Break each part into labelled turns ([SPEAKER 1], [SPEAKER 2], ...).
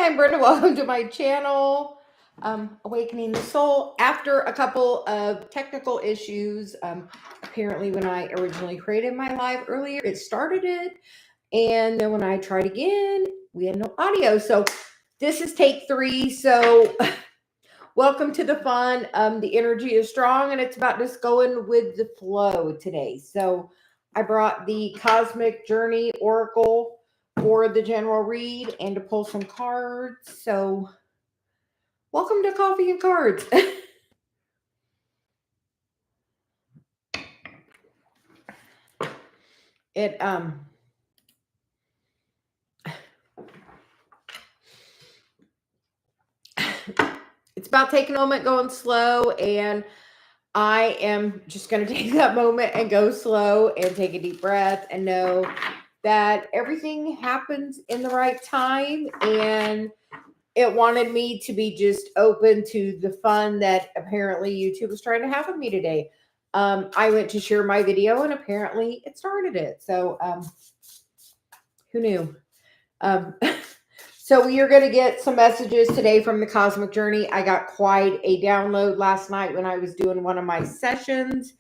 [SPEAKER 1] I'm Brenda. Welcome to my channel, Awakening the Soul. After a couple of technical issues, apparently when I originally created my live earlier, it started it. And then when I tried again, we had no audio. So this is take 3. So welcome to the fun. The energy is strong and it's about just going with the flow today. So I brought the Cosmic Journey Oracle for the general read and to pull some cards. So welcome to Coffee and Cards. It's about taking a moment, going slow, and I am just going to take that moment and go slow and take a deep breath and know that everything happens in the right time, and it wanted me to be just open to the fun that apparently YouTube was trying to have with me today. I went to share my video and apparently it started it. So who knew? So we are going to get some messages today from the Cosmic Journey. I got quite a download last night when I was doing one of my sessions.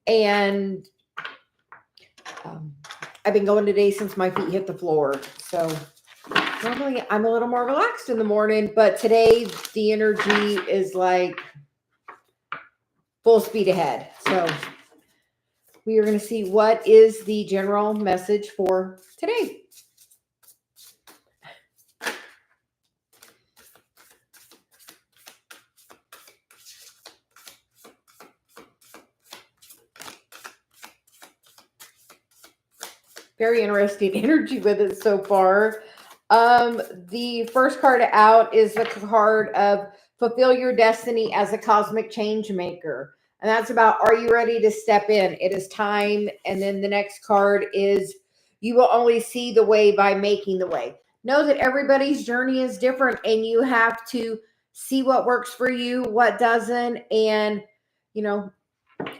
[SPEAKER 1] And I've been going today since my feet hit the floor. So normally I'm a little more relaxed in the morning, but today the energy is like full speed ahead. So we are going to see what is the general message for today. Very interesting energy with it so far. The first card out is the card of fulfill your destiny as a cosmic change maker. And that's about, are you ready to step in? It is time. And then the next card is, you will only see the way by making the way. Know that everybody's journey is different and you have to see what works for you, what doesn't. And, you know,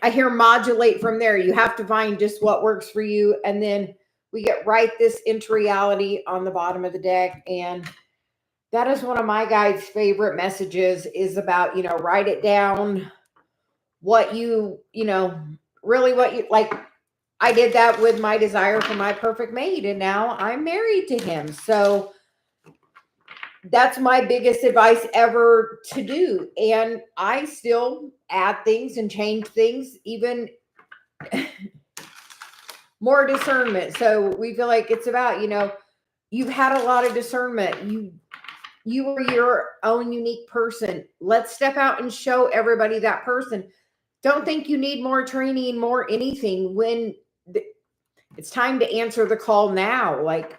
[SPEAKER 1] I hear modulate from there. You have to find just what works for you. And then we get write this into reality on the bottom of the deck. And that is one of my guide's favorite messages, is about, you know, write it down, what you know, really what you like. I did that with my desire for my perfect mate, and now I'm married to him. So that's my biggest advice ever to do. And I still add things and change things, even more discernment. So we feel like it's about, you know, you've had a lot of discernment. You are your own unique person. Let's step out and show everybody that person. Don't think you need more training, more anything, when it's time to answer the call now. Like,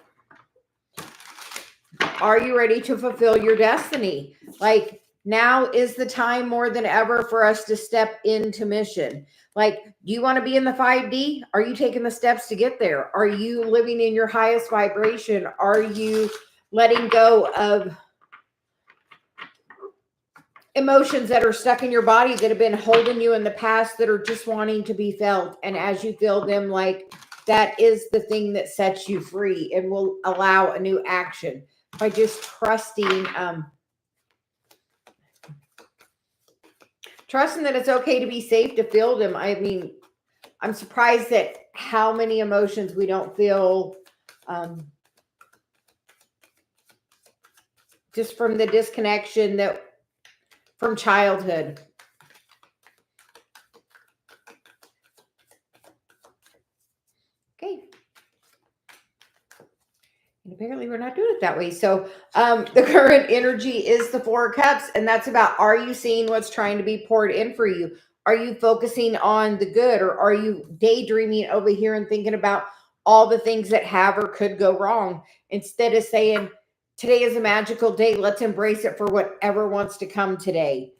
[SPEAKER 1] are you ready to fulfill your destiny? Like, now is the time more than ever for us to step into mission. Like, do you want to be in the 5D? Are you taking the steps to get there? Are you living in your highest vibration? Are you letting go of emotions that are stuck in your body that have been holding you in the past, that are just wanting to be felt? And as you feel them, like, that is the thing that sets you free and will allow a new action by just trusting that it's okay to be safe to feel them. I mean, I'm surprised at how many emotions we don't feel just from the disconnection that from childhood. Okay. And apparently we're not doing it that way. So the current energy is the 4 of Cups, and that's about, are you seeing what's trying to be poured in for you? Are you focusing on the good, or are you daydreaming over here and thinking about all the things that have or could go wrong, instead of saying, today is a magical day, let's embrace it for whatever wants to come today?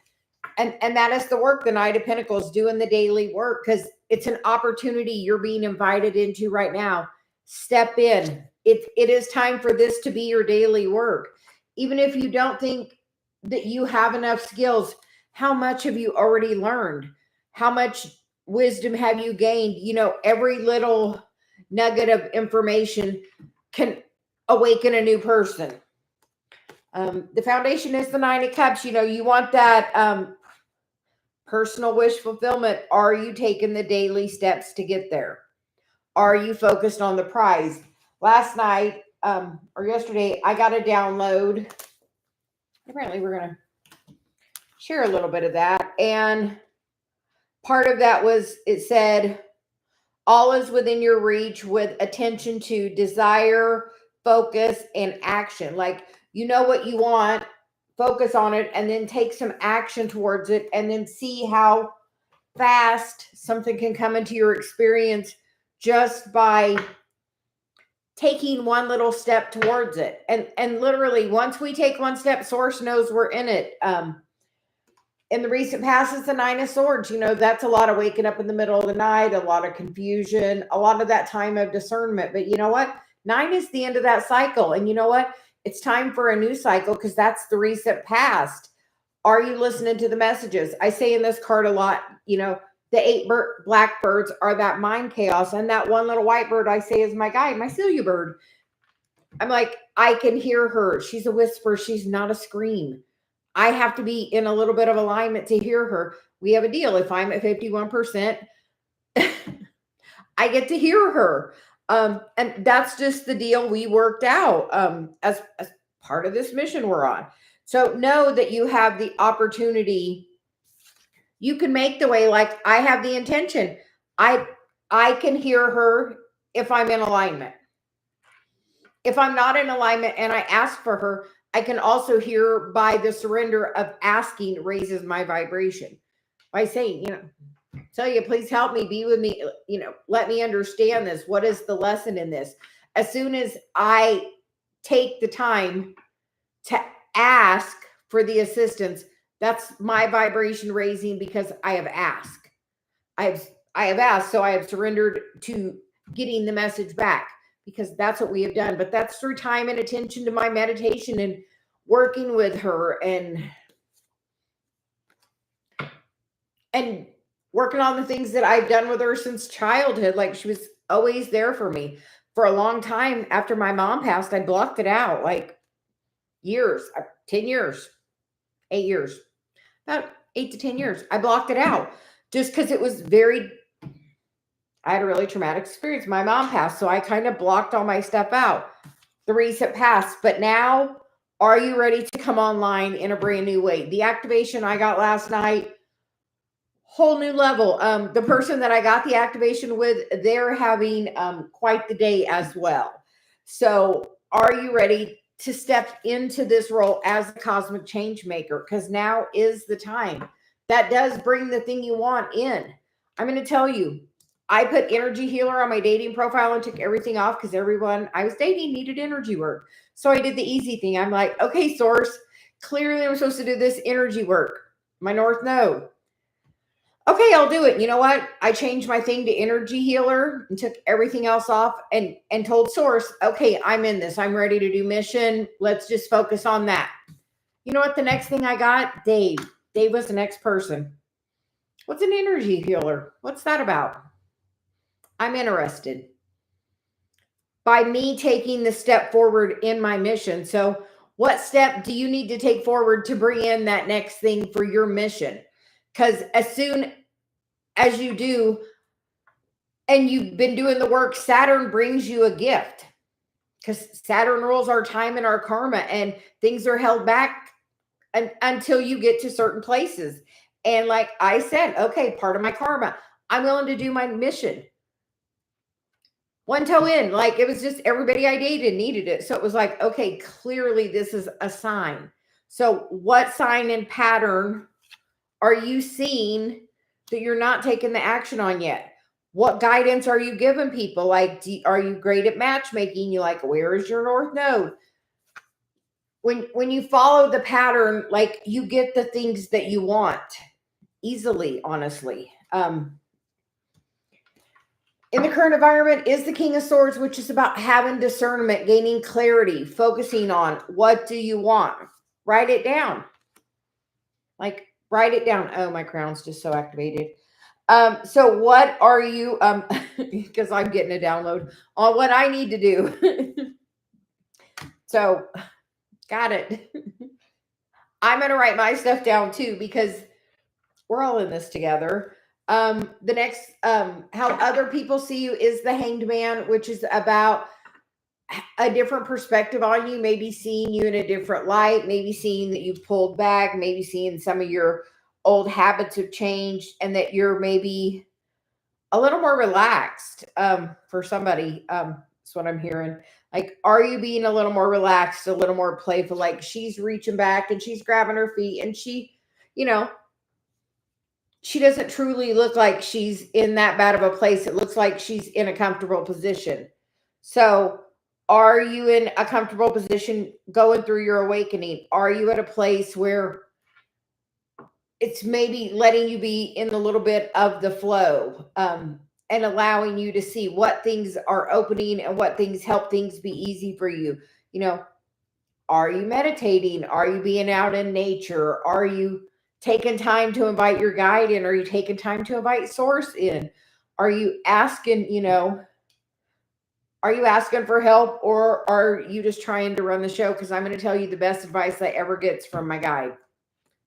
[SPEAKER 1] And that is the work, the Knight of Pentacles, doing the daily work, because it's an opportunity you're being invited into right now. Step in. It is time for this to be your daily work. Even if you don't think that you have enough skills, how much have you already learned? How much wisdom have you gained? You know, every little nugget of information can awaken a new person. The foundation is the Nine of Cups. You want that personal wish fulfillment. Are you taking the daily steps to get there? Are you focused on the prize? Last night, or yesterday, I got a download. Apparently, we're going to share a little bit of that. And part of that was, it said, all is within your reach with attention to desire, focus, and action. Like, you know what you want, focus on it, and then take some action towards it, and then see how fast something can come into your experience just by taking one little step towards it. And literally, once we take one step, Source knows we're in it. In the recent past, it's the Nine of Swords. That's a lot of waking up in the middle of the night, a lot of confusion, a lot of that time of discernment. But you know what? 9 is the end of that cycle. And you know what? It's time for a new cycle, because that's the recent past. Are you listening to the messages? I say in this card a lot, the 8 blackbirds are that mind chaos. And that one little white bird I say is my guide, my Celia bird. I'm like, I can hear her. She's a whisper. She's not a scream. I have to be in a little bit of alignment to hear her. We have a deal. If I'm at 51%, I get to hear her. And that's just the deal we worked out as part of this mission we're on. So know that you have the opportunity. You can make the way. Like, I have the intention. I can hear her if I'm in alignment. If I'm not in alignment and I ask for her, I can also hear by the surrender of asking raises my vibration. By saying, Celia, please help me, be with me, let me understand this. What is the lesson in this? As soon as I take the time to ask for the assistance, that's my vibration raising, because I have asked. I have asked, so I have surrendered to getting the message back, because that's what we have done. But that's through time and attention to my meditation and working with her and working on the things that I've done with her since childhood. Like, she was always there for me. For a long time after my mom passed, I blocked it out, like years, 10 years, 8 years, about 8 to 10 years. I blocked it out just because it was I had a really traumatic experience. My mom passed, so I kind of blocked all my stuff out the recent past. But now, are you ready to come online in a brand new way? The activation I got last night, whole new level. The person that I got the activation with, they're having quite the day as well. So are you ready to step into this role as a cosmic change maker? Because now is the time. That does bring the thing you want in. I'm going to tell you, I put energy healer on my dating profile and took everything off because everyone I was dating needed energy work. So I did the easy thing. I'm like, okay, Source, clearly I'm supposed to do this energy work. My North Node. Okay, I'll do it. You know what? I changed my thing to energy healer and took everything else off and told Source, okay, I'm in this. I'm ready to do mission. Let's just focus on that. You know what? The next thing I got, Dave. Dave was the next person. What's an energy healer? What's that about? I'm interested. By me taking the step forward in my mission. So what step do you need to take forward to bring in that next thing for your mission? Because as soon as you do, and you've been doing the work, Saturn brings you a gift. Because Saturn rules our time and our karma, and things are held back until you get to certain places. And like I said, okay, part of my karma, I'm willing to do my mission. One toe in, like it was just everybody I dated needed it. So it was like, okay, clearly this is a sign. So what sign and pattern are you seeing that you're not taking the action on yet? What guidance are you giving people? Like, are you great at matchmaking? You like, where is your North Node? When you follow the pattern, like you get the things that you want easily, honestly. In the current environment is the King of Swords, which is about having discernment, gaining clarity, focusing on what do you want. Write it down. Like, write it down. Oh, my crown's just so activated. So what are you, because I'm getting a download on what I need to do. So Got it. I'm going to write my stuff down too because we're all in this together. The next, how other people see you is the Hanged Man, which is about a different perspective on you, maybe seeing you in a different light, maybe seeing that you've pulled back, maybe seeing some of your old habits have changed and that you're maybe a little more relaxed for somebody. That's what I'm hearing. Like, are you being a little more relaxed, a little more playful? Like she's reaching back and she's grabbing her feet and you know, she doesn't truly look like she's in that bad of a place. It looks like she's in a comfortable position. So, are you in a comfortable position going through your awakening? Are you at a place where it's maybe letting you be in a little bit of the flow and allowing you to see what things are opening and what things help things be easy for you? You know, are you meditating? Are you being out in nature? Are you taking time to invite your guide in? Are you taking time to invite source in? Are you asking, are you asking for help or are you just trying to run the show? Because I'm going to tell you the best advice I ever gets from my guide.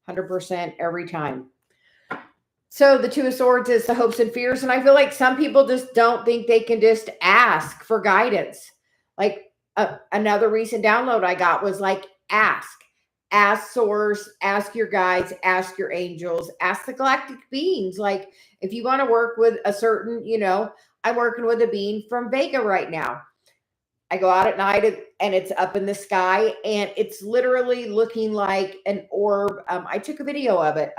[SPEAKER 1] 100% every time. So the Two of Swords is the hopes and fears. And I feel like some people just don't think they can just ask for guidance. Like another recent download I got was like, ask source, ask your guides, ask your angels, ask the galactic beings. Like if you want to work with a certain, I'm working with a being from Vega right now. I go out at night and it's up in the sky and it's literally looking like an orb. I took a video of it.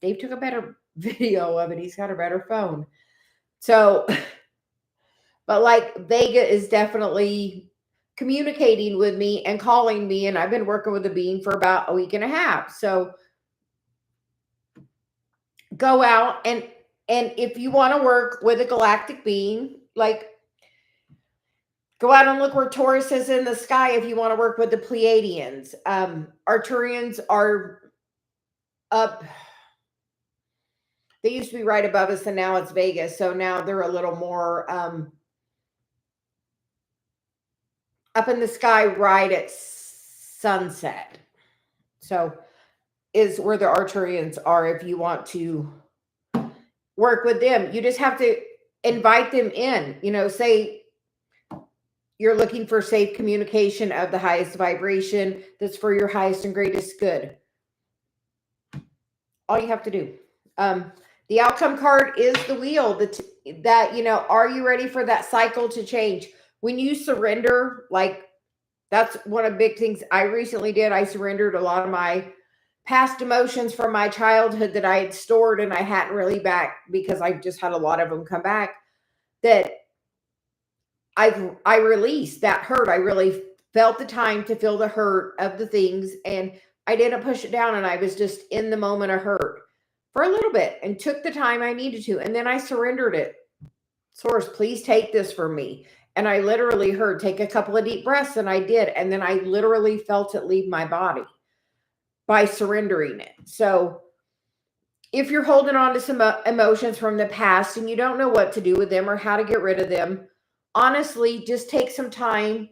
[SPEAKER 1] Dave took a better video of it. He's got a better phone. So, but like Vega is definitely communicating with me and calling me, and I've been working with the being for about a week and a half. So go out and if you want to work with a galactic being, like go out and look where Taurus is in the sky if you want to work with the Pleiadians. Arcturians are up. They used to be right above us and now it's Vegas. So now they're a little more up in the sky right at sunset. So is where the Arcturians are if you want to work with them. You just have to invite them in, say you're looking for safe communication of the highest vibration that's for your highest and greatest good. All you have to do. The outcome card is the wheel that, are you ready for that cycle to change? When you surrender, like that's one of the big things I recently did. I surrendered a lot of my past emotions from my childhood that I had stored and I hadn't really back because I just had a lot of them come back that I released that hurt. I really felt the time to feel the hurt of the things and I didn't push it down and I was just in the moment of hurt for a little bit and took the time I needed to. And then I surrendered it. Source, please take this from me. And I literally heard, take a couple of deep breaths, and I did. And then I literally felt it leave my body by surrendering it. So if you're holding on to some emotions from the past and you don't know what to do with them or how to get rid of them, honestly, just take some time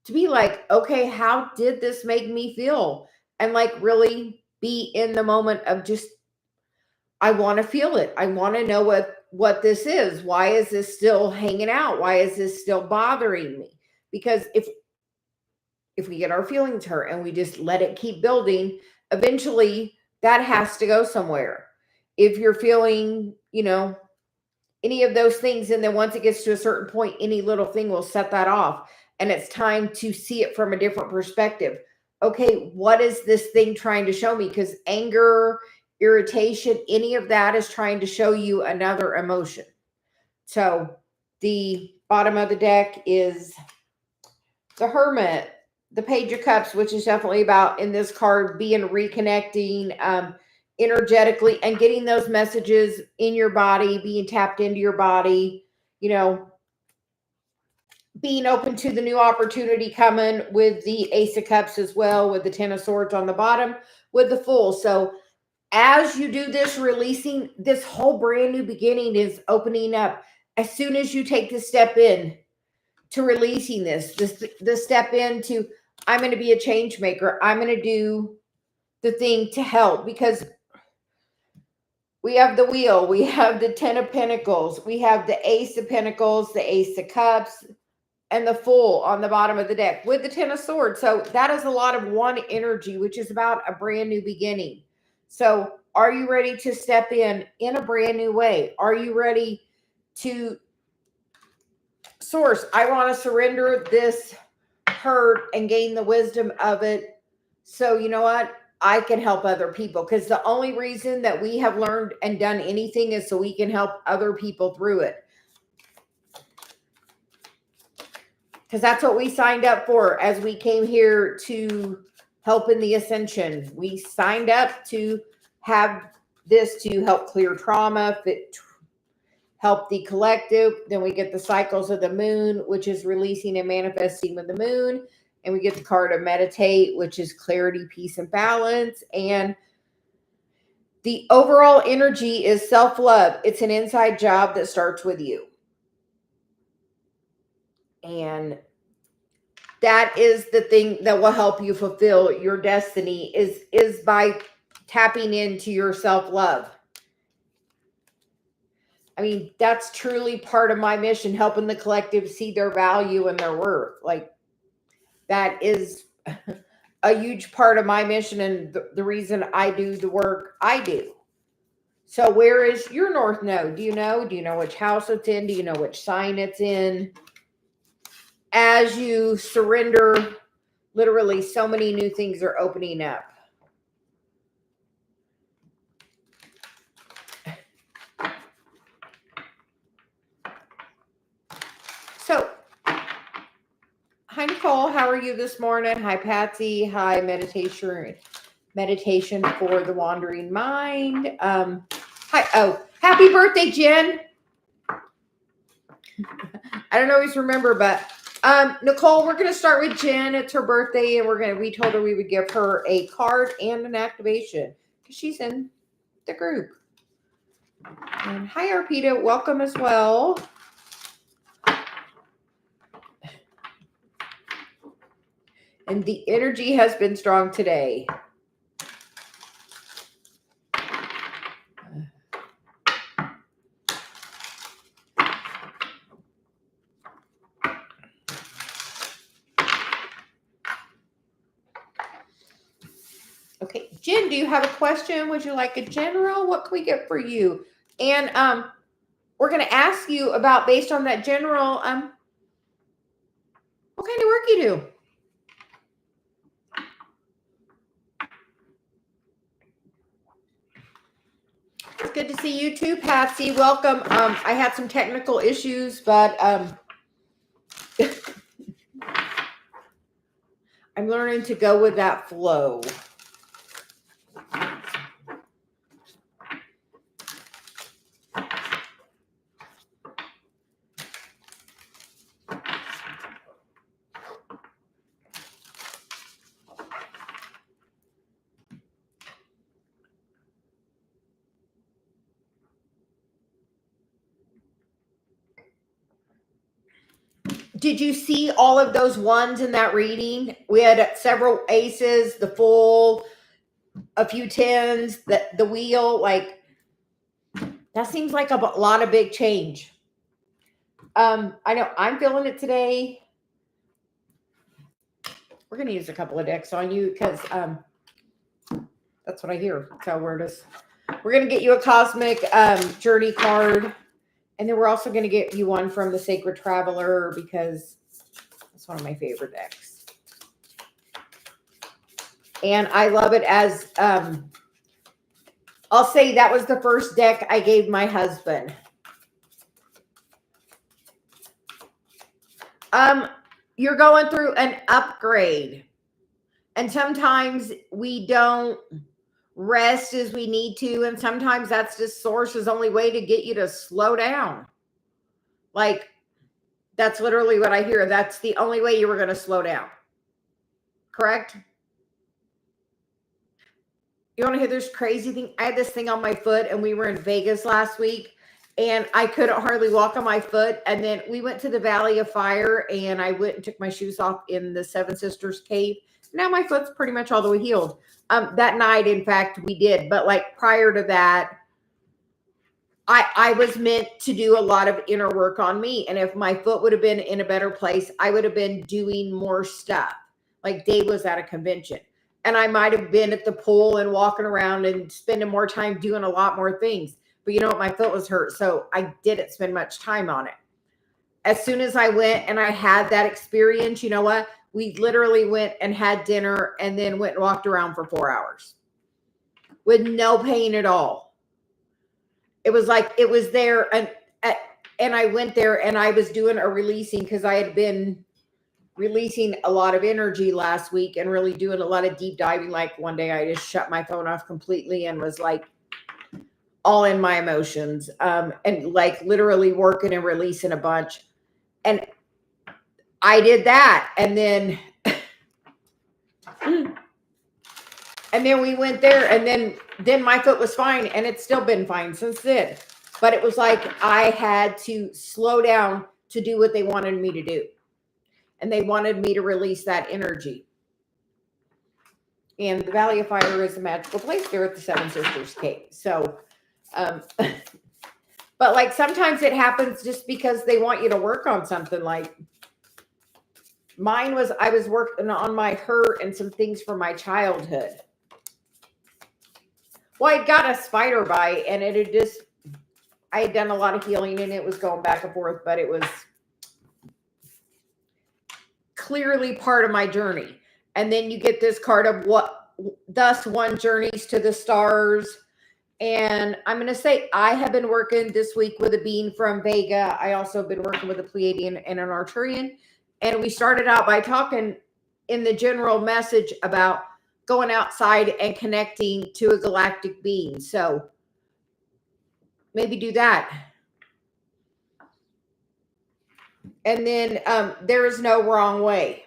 [SPEAKER 1] to be like, okay, how did this make me feel? And like really be in the moment of just, I want to feel it. I want to know what this is. Why is this still hanging out? Why is this still bothering me? Because if we get our feelings hurt and we just let it keep building, eventually that has to go somewhere. If you're feeling, any of those things, and then once it gets to a certain point, any little thing will set that off. And it's time to see it from a different perspective. Okay, what is this thing trying to show me? Because anger, irritation, any of that is trying to show you another emotion. So the bottom of the deck is the Hermit, the Page of Cups, which is definitely about, in this card, being reconnecting energetically and getting those messages in your body, being tapped into your body, being open to the new opportunity coming with the Ace of Cups as well, with the Ten of Swords on the bottom, with the Fool. So as you do this, releasing, this whole brand new beginning is opening up. As soon as you take the step in to releasing this, the step into, I'm going to be a change maker. I'm going to do the thing to help, because we have the wheel, we have the 10 of Pentacles, we have the Ace of Pentacles, the Ace of Cups, and the Fool on the bottom of the deck with the 10 of Swords. So that is a lot of one energy, which is about a brand new beginning. So are you ready to step in a brand new way? Are you ready to source? I want to surrender this hurt and gain the wisdom of it. So you know what? I can help other people, because the only reason that we have learned and done anything is so we can help other people through it. Because that's what we signed up for as we came here to help in the ascension. We signed up to have this to help clear trauma, help the collective. Then we get the cycles of the moon, which is releasing and manifesting with the moon. And we get the card of meditate, which is clarity, peace, and balance. And the overall energy is self-love. It's an inside job that starts with you. And that is the thing that will help you fulfill your destiny, is by tapping into your self-love. I mean, that's truly part of my mission, helping the collective see their value and their worth. Like, that is a huge part of my mission and the reason I do the work I do. So where is your North Node? Do you know? Do you know which house it's in? Do you know which sign it's in? As you surrender, literally so many new things are opening up. So, hi Nicole, how are you this morning? Hi Patsy, hi meditation for the wandering mind. Hi, oh, happy birthday, Jen. I don't always remember, but Nicole, we're gonna start with Jen. It's her birthday, and we told her we would give her a card and an activation because she's in the group. And hi Arpita, welcome as well. And the energy has been strong today. Okay, Jen, do you have a question? Would you like a general? What can we get for you? And we're going to ask you about, based on that general, what kind of work you do? It's good to see you too, Patsy. Welcome. I had some technical issues, but I'm learning to go with that flow. Did you see all of those ones in that reading? We had several aces, the Fool, a few tens, the wheel. Like, that seems like a lot of big change. I know I'm feeling it today. We're going to use a couple of decks on you because that's what I hear. So we're going to get you a cosmic journey card. And then we're also going to get you one from the Sacred Traveler, because it's one of my favorite decks. And I love it as, I'll say that was the first deck I gave my husband. You're going through an upgrade. And sometimes we don't rest as we need to. And sometimes that's just Source's only way to get you to slow down. Like, that's literally what I hear. That's the only way you were going to slow down. Correct? You want to hear this crazy thing? I had this thing on my foot, and we were in Vegas last week, and I couldn't hardly walk on my foot. And then we went to the Valley of Fire, and I went and took my shoes off in the Seven Sisters Cave. Now my foot's pretty much all the way healed. That night, in fact, we did. But like prior to that, I was meant to do a lot of inner work on me. And if my foot would have been in a better place, I would have been doing more stuff. Like Dave was at a convention, and I might have been at the pool and walking around and spending more time doing a lot more things. But you know what? My foot was hurt, so I didn't spend much time on it. As soon as I went and I had that experience, you know what? We literally went and had dinner and then went and walked around for 4 hours with no pain at all. It was like it was there, and I went there and I was doing a releasing because I had been releasing a lot of energy last week and really doing a lot of deep diving. Like one day I just shut my phone off completely and was like all in my emotions, and like literally working and releasing a bunch. And I did that. And then we went there, and then my foot was fine, and it's still been fine since then. But it was like I had to slow down to do what they wanted me to do. And they wanted me to release that energy. And the Valley of Fire is a magical place there at the Seven Sisters Cave. So, but like sometimes it happens just because they want you to work on something. Like mine was, I was working on my hurt and some things from my childhood. Well, I got a spider bite, and it had just, I had done a lot of healing, and it was going back and forth, but it was clearly part of my journey. And then you get this card of what thus one journeys to the stars. And I'm going to say I have been working this week with a being from Vega. I also have been working with a Pleiadian and an Arcturian. And we started out by talking in the general message about going outside and connecting to a galactic being. So maybe do that. And then there is no wrong way.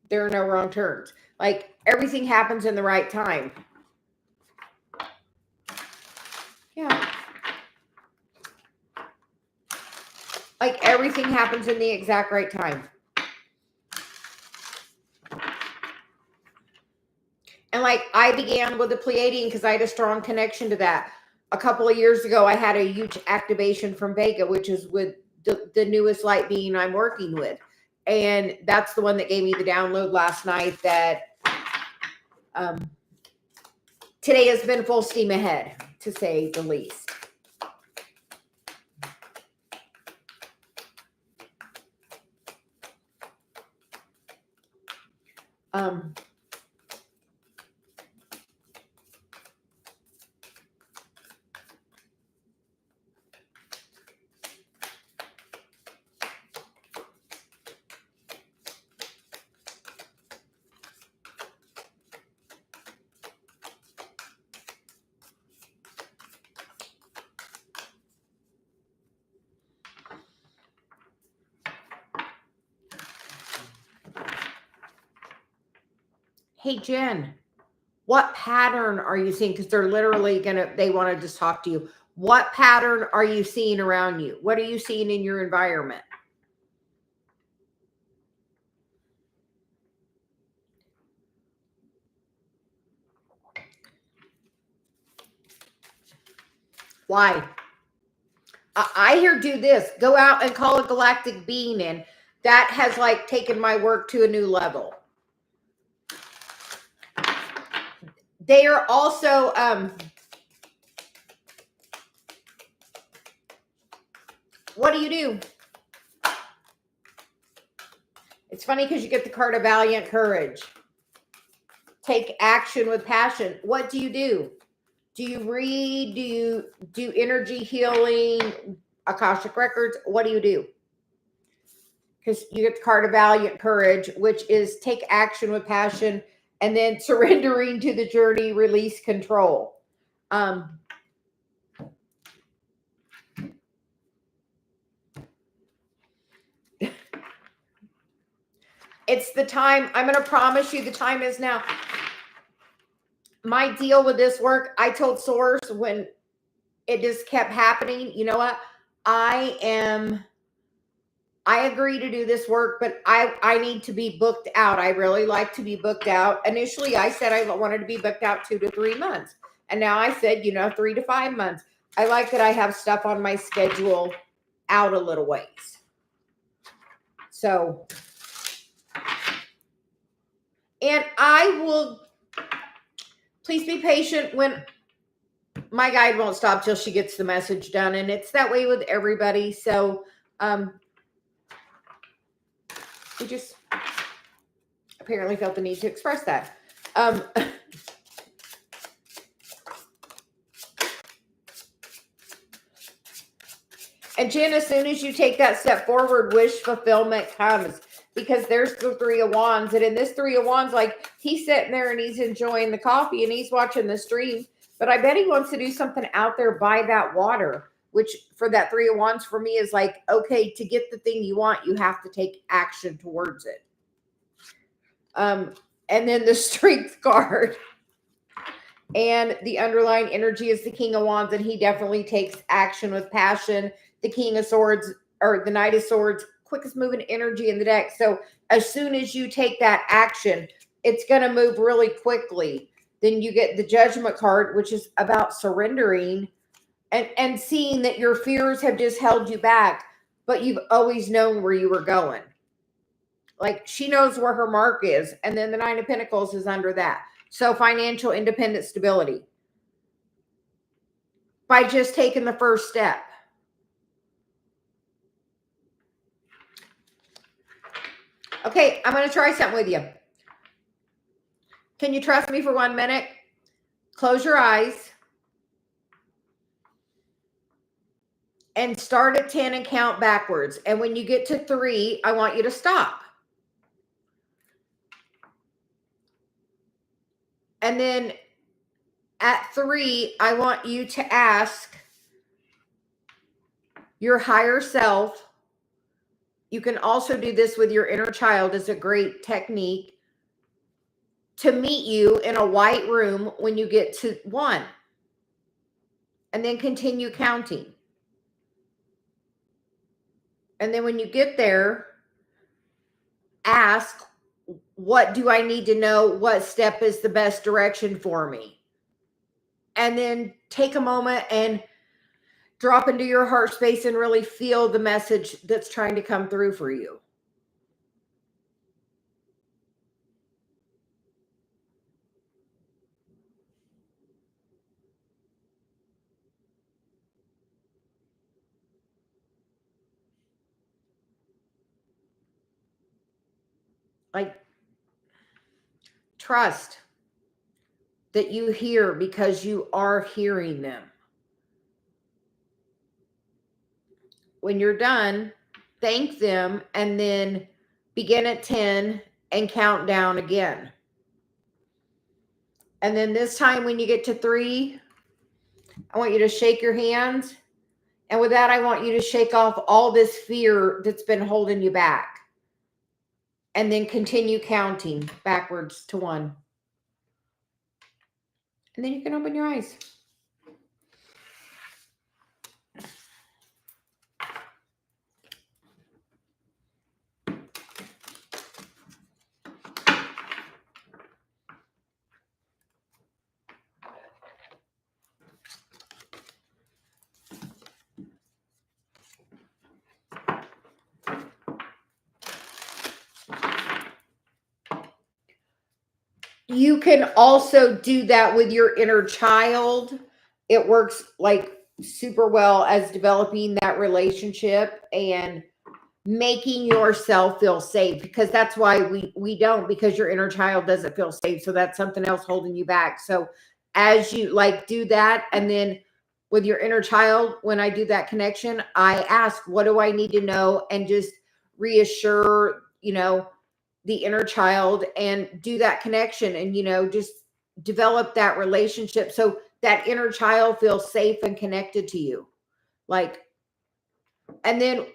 [SPEAKER 1] There are no wrong turns. Like everything happens in the right time. Yeah. Like everything happens in the exact right time. And like I began with the Pleiadian because I had a strong connection to that. A couple of years ago, I had a huge activation from Vega, which is with the newest light being I'm working with. And that's the one that gave me the download last night that today has been full steam ahead, to say the least. Hey, Jen, what pattern are you seeing? Because they're literally they want to just talk to you. What pattern are you seeing around you? What are you seeing in your environment? Why? I hear do this. Go out and call a galactic being in. That has like taken my work to a new level. They are also what do? It's funny because you get the card of valiant courage. Take action with passion. What do? Do you read? Do you do energy healing, Akashic records? What do you do? Because you get the card of valiant courage, which is take action with passion, and then surrendering to the journey, release control. It's the time. I'm going to promise you the time is now. My deal with this work, I told Source when it just kept happening, you know what? I agree to do this work, but I need to be booked out. I really like to be booked out. Initially, I said I wanted to be booked out 2 to 3 months. And now I said, 3 to 5 months. I like that I have stuff on my schedule out a little ways. So, and I will, please be patient when my guide won't stop till she gets the message done. And it's that way with everybody. So, we just apparently felt the need to express that. And Jen, as soon as you take that step forward, wish fulfillment comes, because there's the 3 of Wands. And in this 3 of Wands, like, he's sitting there and he's enjoying the coffee and he's watching the stream. But I bet he wants to do something out there by that water, which for that 3 of Wands for me is like, okay, to get the thing you want, you have to take action towards it. And then the Strength card. And the underlying energy is the King of Wands, and he definitely takes action with passion. The King of Swords, or the Knight of Swords, quickest moving energy in the deck. So as soon as you take that action, it's going to move really quickly. Then you get the Judgment card, which is about surrendering and seeing that your fears have just held you back, but you've always known where you were going. Like, she knows where her mark is. And then the 9 of Pentacles is under that. So financial independence, stability. By just taking the first step. Okay, I'm going to try something with you. Can you trust me for 1 minute? Close your eyes. And start at 10 and count backwards. And when you get to 3, I want you to stop. And then at 3, I want you to ask your higher self. You can also do this with your inner child. It's a great technique to meet you in a white room when you get to 1. And then continue counting. And then when you get there, ask, what do I need to know? What step is the best direction for me? And then take a moment and drop into your heart space and really feel the message that's trying to come through for you. Like, trust that you hear, because you are hearing them. When you're done, thank them, and then begin at 10 and count down again. And then this time when you get to 3, I want you to shake your hands. And with that, I want you to shake off all this fear that's been holding you back. And then continue counting backwards to 1. And then you can open your eyes. You can also do that with your inner child. It works like super well as developing that relationship and making yourself feel safe, because that's why we don't, because your inner child doesn't feel safe. So that's something else holding you back. So as you do that, and then with your inner child, when I do that connection, I ask, what do I need to know? And just reassure, the inner child, and do that connection, and, just develop that relationship so that inner child feels safe and connected to you. And then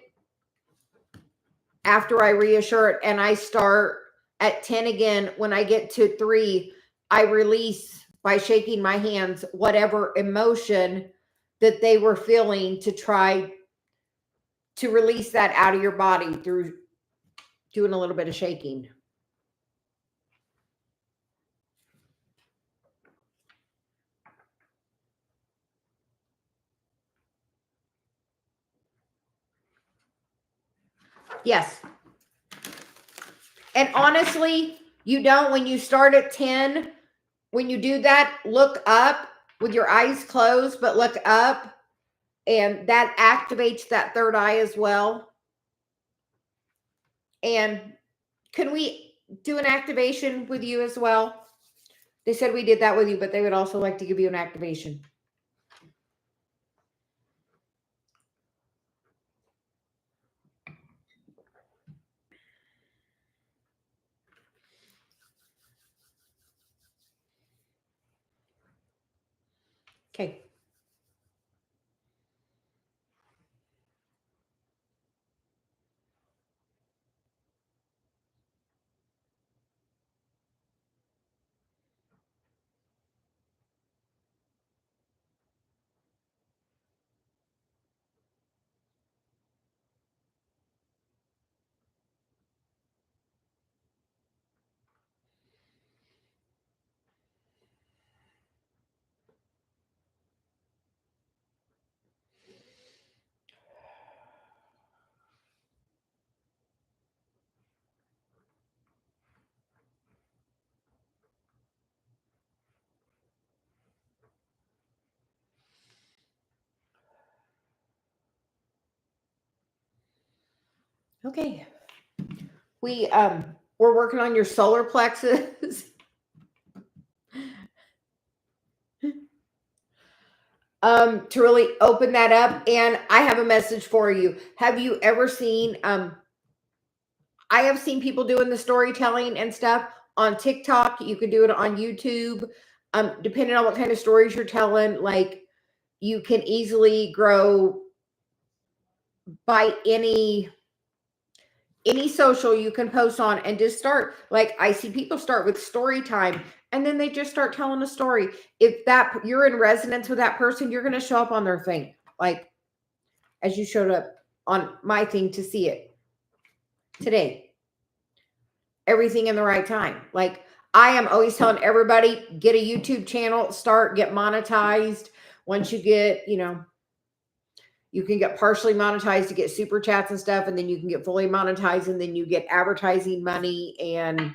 [SPEAKER 1] after I reassure it and I start at 10 again, when I get to 3, I release by shaking my hands whatever emotion that they were feeling to try to release that out of your body through doing a little bit of shaking. Yes. And honestly, you don't, when you start at 10, when you do that, look up with your eyes closed, but look up, and that activates that third eye as well. And can we do an activation with you as well? They said we did that with you, but they would also like to give you an activation. Okay. Okay. We're working on your solar plexus. To really open that up. And I have a message for you. Have you ever seen, I have seen people doing the storytelling and stuff on TikTok. You can do it on YouTube. Depending on what kind of stories you're telling, like you can easily grow by any social you can post on, and just start. Like I see people start with story time, and then they just start telling a story. If that you're in resonance with that person, you're going to show up on their thing, like as you showed up on my thing to see it today. Everything in the right time. Like I am always telling everybody, get a YouTube channel, get monetized. Once you get, you can get partially monetized to get super chats and stuff, and then you can get fully monetized, and then you get advertising money, and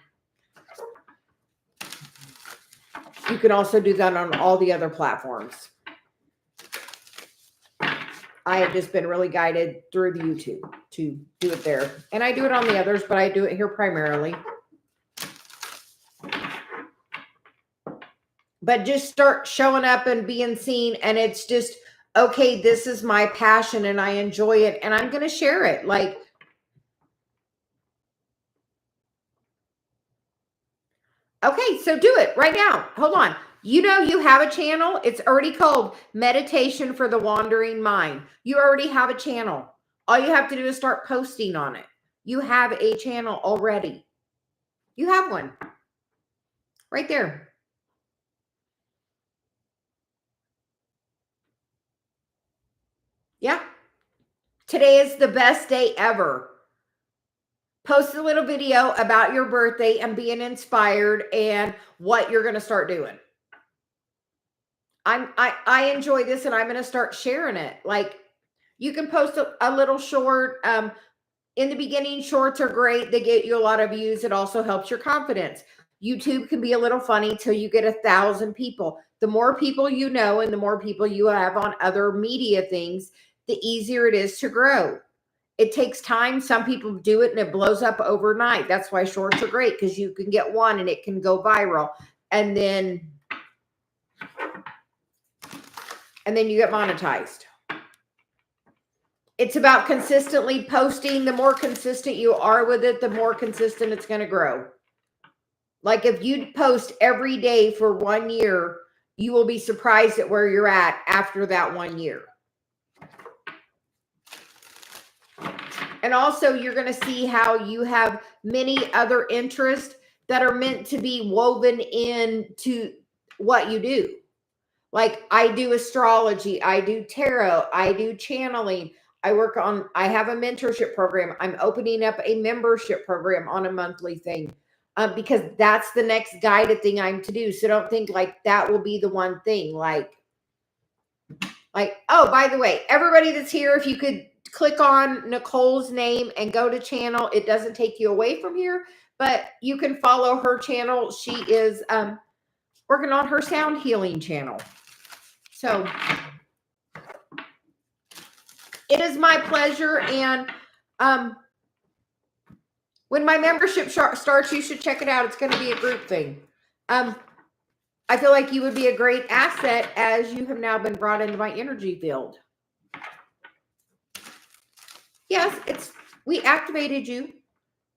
[SPEAKER 1] you can also do that on all the other platforms. I have just been really guided through the YouTube to do it there. And I do it on the others, but I do it here primarily. But just start showing up and being seen, and it's just, okay, this is my passion and I enjoy it, and I'm going to share it. Like, okay, so do it right now. Hold on. You have a channel. It's already called Meditation for the Wandering Mind. You already have a channel. All you have to do is start posting on it. You have a channel already. You have one right there. Yeah. Today is the best day ever. Post a little video about your birthday and being inspired and what you're going to start doing. I enjoy this, and I'm going to start sharing it. Like, you can post a little short. In the beginning, shorts are great. They get you a lot of views. It also helps your confidence. YouTube can be a little funny till you get 1,000 people. The more people you know and the more people you have on other media things, the easier it is to grow. It takes time. Some people do it and it blows up overnight. That's why shorts are great, because you can get one and it can go viral. And then you get monetized. It's about consistently posting. The more consistent you are with it, the more consistent it's going to grow. Like if you post every day for 1 year, you will be surprised at where you're at after that 1 year. And also, you're going to see how you have many other interests that are meant to be woven into what you do. Like I do astrology, I do tarot, I do channeling, I have a mentorship program. I'm opening up a membership program on a monthly thing because that's the next guided thing I'm to do. So don't think like that will be the one thing. Like, oh, by the way, everybody that's here, if you could click on Nicole's name and go to channel, it doesn't take you away from here, but you can follow her channel. She is working on her sound healing channel. So it is my pleasure. And when my membership starts, you should check it out. It's going to be a group thing. I feel like you would be a great asset as you have now been brought into my energy field. Yes, we activated you.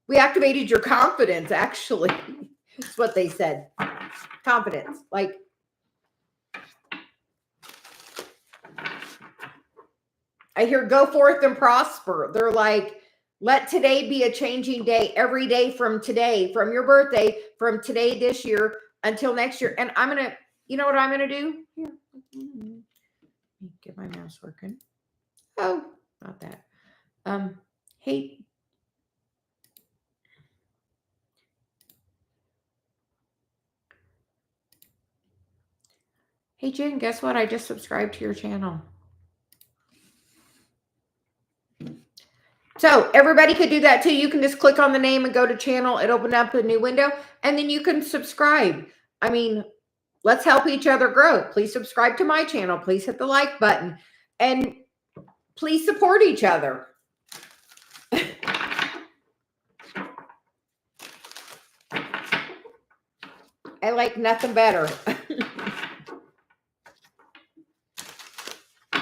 [SPEAKER 1] We activated your confidence, actually. That's what they said. Confidence. Like, I hear go forth and prosper. They're like, let today be a changing day every day from today, from your birthday, from today this year until next year. And I'm going to, you know what I'm going to do? Here. Get my mouse working. Oh, not that. Hey. Hey, Jen, guess what? I just subscribed to your channel. So everybody could do that too. You can just click on the name and go to channel. It opened up a new window and then you can subscribe. I mean, let's help each other grow. Please subscribe to my channel. Please hit the like button and please support each other. I like nothing better.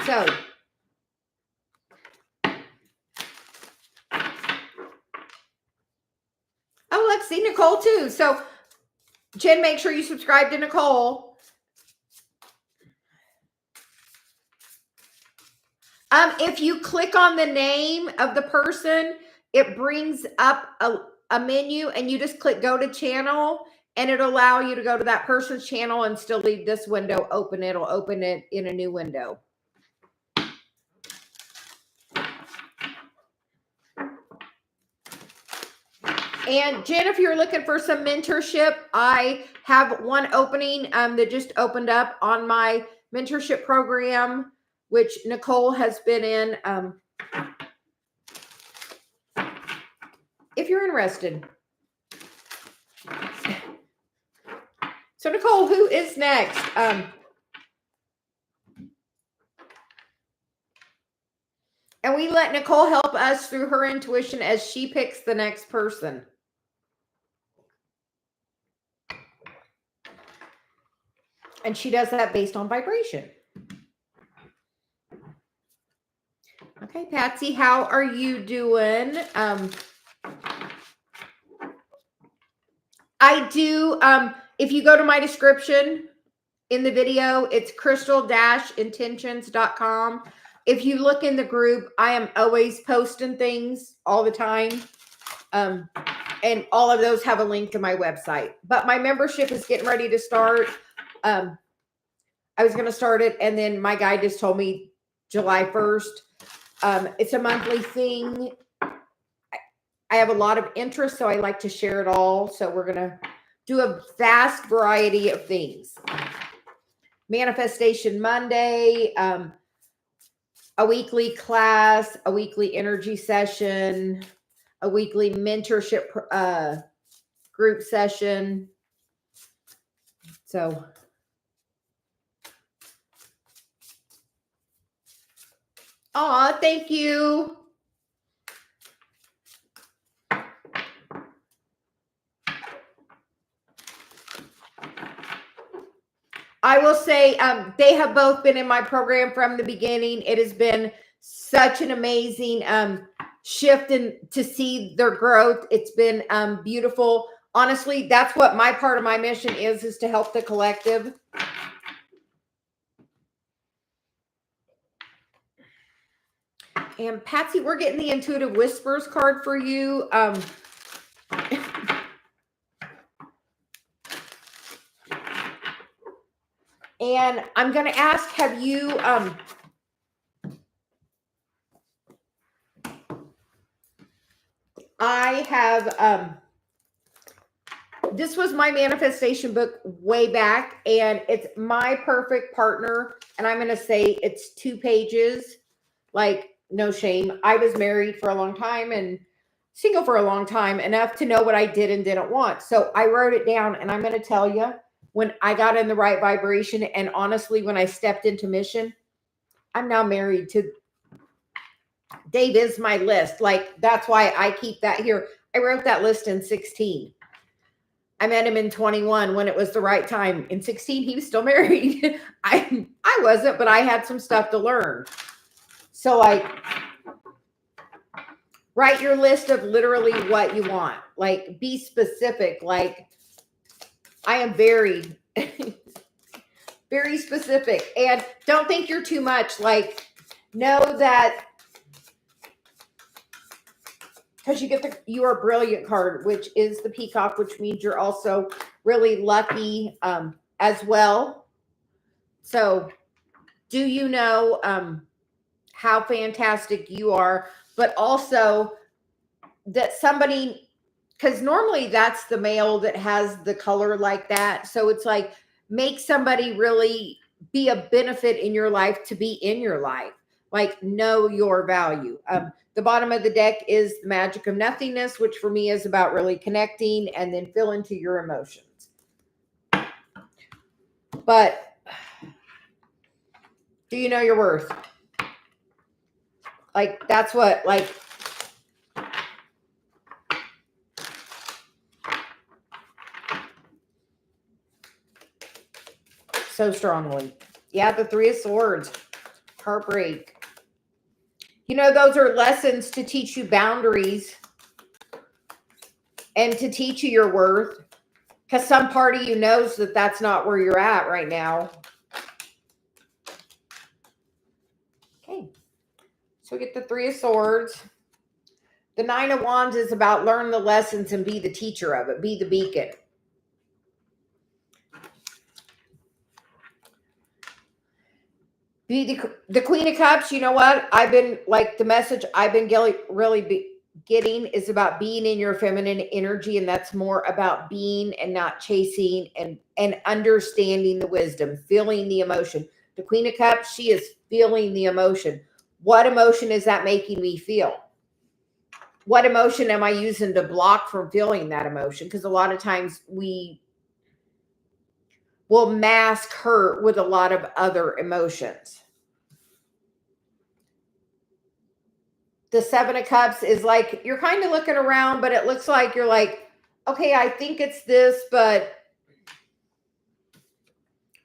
[SPEAKER 1] So, oh, let's see Nicole too. So, Jen, make sure you subscribe to Nicole. If you click on the name of the person, it brings up a menu and you just click go to channel and it'll allow you to go to that person's channel and still leave this window open. It'll open it in a new window. And Jen, if you're looking for some mentorship, I have one opening that just opened up on my mentorship program, which Nicole has been in. If you're interested. So Nicole, who is next? And we let Nicole help us through her intuition as she picks the next person. And she does that based on vibration. Okay, Patsy, how are you doing? I do, if you go to my description in the video, it's crystal-intentions.com. If you look in the group, I am always posting things all the time. And all of those have a link to my website. But my membership is getting ready to start. I was going to start it, and then my guy just told me July 1st. It's a monthly thing. I have a lot of interest, so I like to share it all. So we're going to do a vast variety of things. Manifestation Monday, a weekly class, a weekly energy session, a weekly mentorship group session. So aw, thank you. I will say they have both been in my program from the beginning. It has been such an amazing shift to see their growth. It's been beautiful. Honestly, that's what my part of my mission is to help the collective. And Patsy, we're getting the Intuitive Whispers card for you. And I'm going to ask, have you, have, this was my manifestation book way back, and it's My Perfect Partner. And I'm going to say it's 2 pages, like no shame. I was married for a long time and single for a long time, enough to know what I did and didn't want. So I wrote it down, and I'm going to tell you, when I got in the right vibration, and honestly, when I stepped into mission, I'm now married to Dave. Is my list. Like, that's why I keep that here. I wrote that list in 16. I met him in 21 when it was the right time. In 16, he was still married. I wasn't, but I had some stuff to learn. So, like, write your list of literally what you want. Like, be specific. Like, I am very, very specific. And don't think you're too much. Like, know that, because you get the You Are Brilliant card, which is the peacock, which means you're also really lucky as well. So do you know how fantastic you are, but also that somebody, because normally that's the male that has the color like that. So it's like, make somebody really be a benefit in your life to be in your life. Like, know your value. The bottom of the deck is the Magic of Nothingness, which for me is about really connecting and then feel into your emotions. But do you know your worth? Like, that's what, like, so strongly. Yeah, the 3 of Swords, heartbreak. You know, those are lessons to teach you boundaries and to teach you your worth, because some part of you knows that that's not where you're at right now. Okay. So we get the 3 of Swords. The 9 of Wands is about learn the lessons and be the teacher of it. Be the beacon. Be the Queen of Cups. You know what? I've been, like, the message I've been really getting is about being in your feminine energy. And that's more about being and not chasing, and understanding the wisdom, feeling the emotion. The Queen of Cups, she is feeling the emotion. What emotion is that making me feel? What emotion am I using to block from feeling that emotion? Because a lot of times we will mask hurt with a lot of other emotions. The 7 of Cups is like, you're kind of looking around, but it looks like you're like, okay, I think it's this, but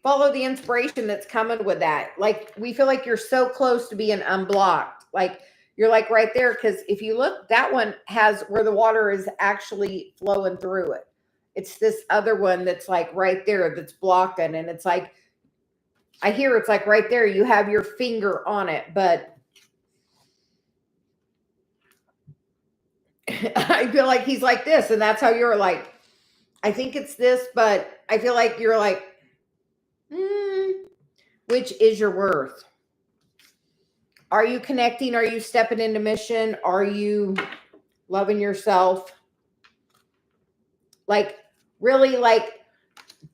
[SPEAKER 1] follow the inspiration that's coming with that. Like, we feel like you're so close to being unblocked. Like, you're like right there, because if you look, that one has where the water is actually flowing through it. It's this other one that's like right there that's blocking. And it's like, I hear it's like right there, you have your finger on it, but I feel like he's like this, and that's how you're like, I think it's this, but I feel like you're like, which is your worth? Are you connecting? Are you stepping into mission? Are you loving yourself? Like, really, like,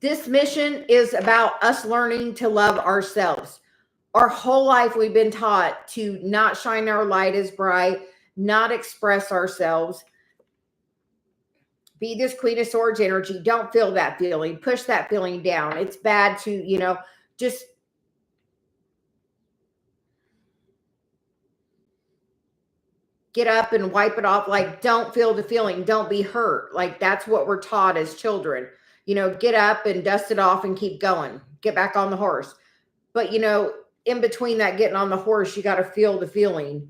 [SPEAKER 1] this mission is about us learning to love ourselves. Our whole life we've been taught to not shine our light as bright, not express ourselves. Be this Queen of Swords energy. Don't feel that feeling. Push that feeling down. It's bad to, just get up and wipe it off. Like, don't feel the feeling. Don't be hurt. Like, that's what we're taught as children. Get up and dust it off and keep going. Get back on the horse. But, in between that getting on the horse, you got to feel the feeling.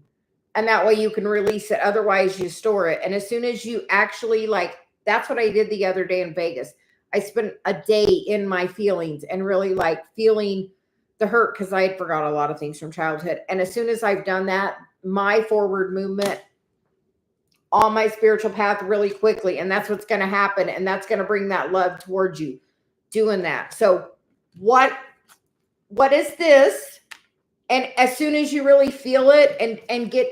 [SPEAKER 1] And that way you can release it. Otherwise, you store it. And as soon as you actually, like, that's what I did the other day in Vegas. I spent a day in my feelings and really, like, feeling the hurt, because I had forgot a lot of things from childhood. And as soon as I've done that, my forward movement on my spiritual path really quickly. And that's what's going to happen. And that's going to bring that love towards you doing that. So what is this? And as soon as you really feel it and get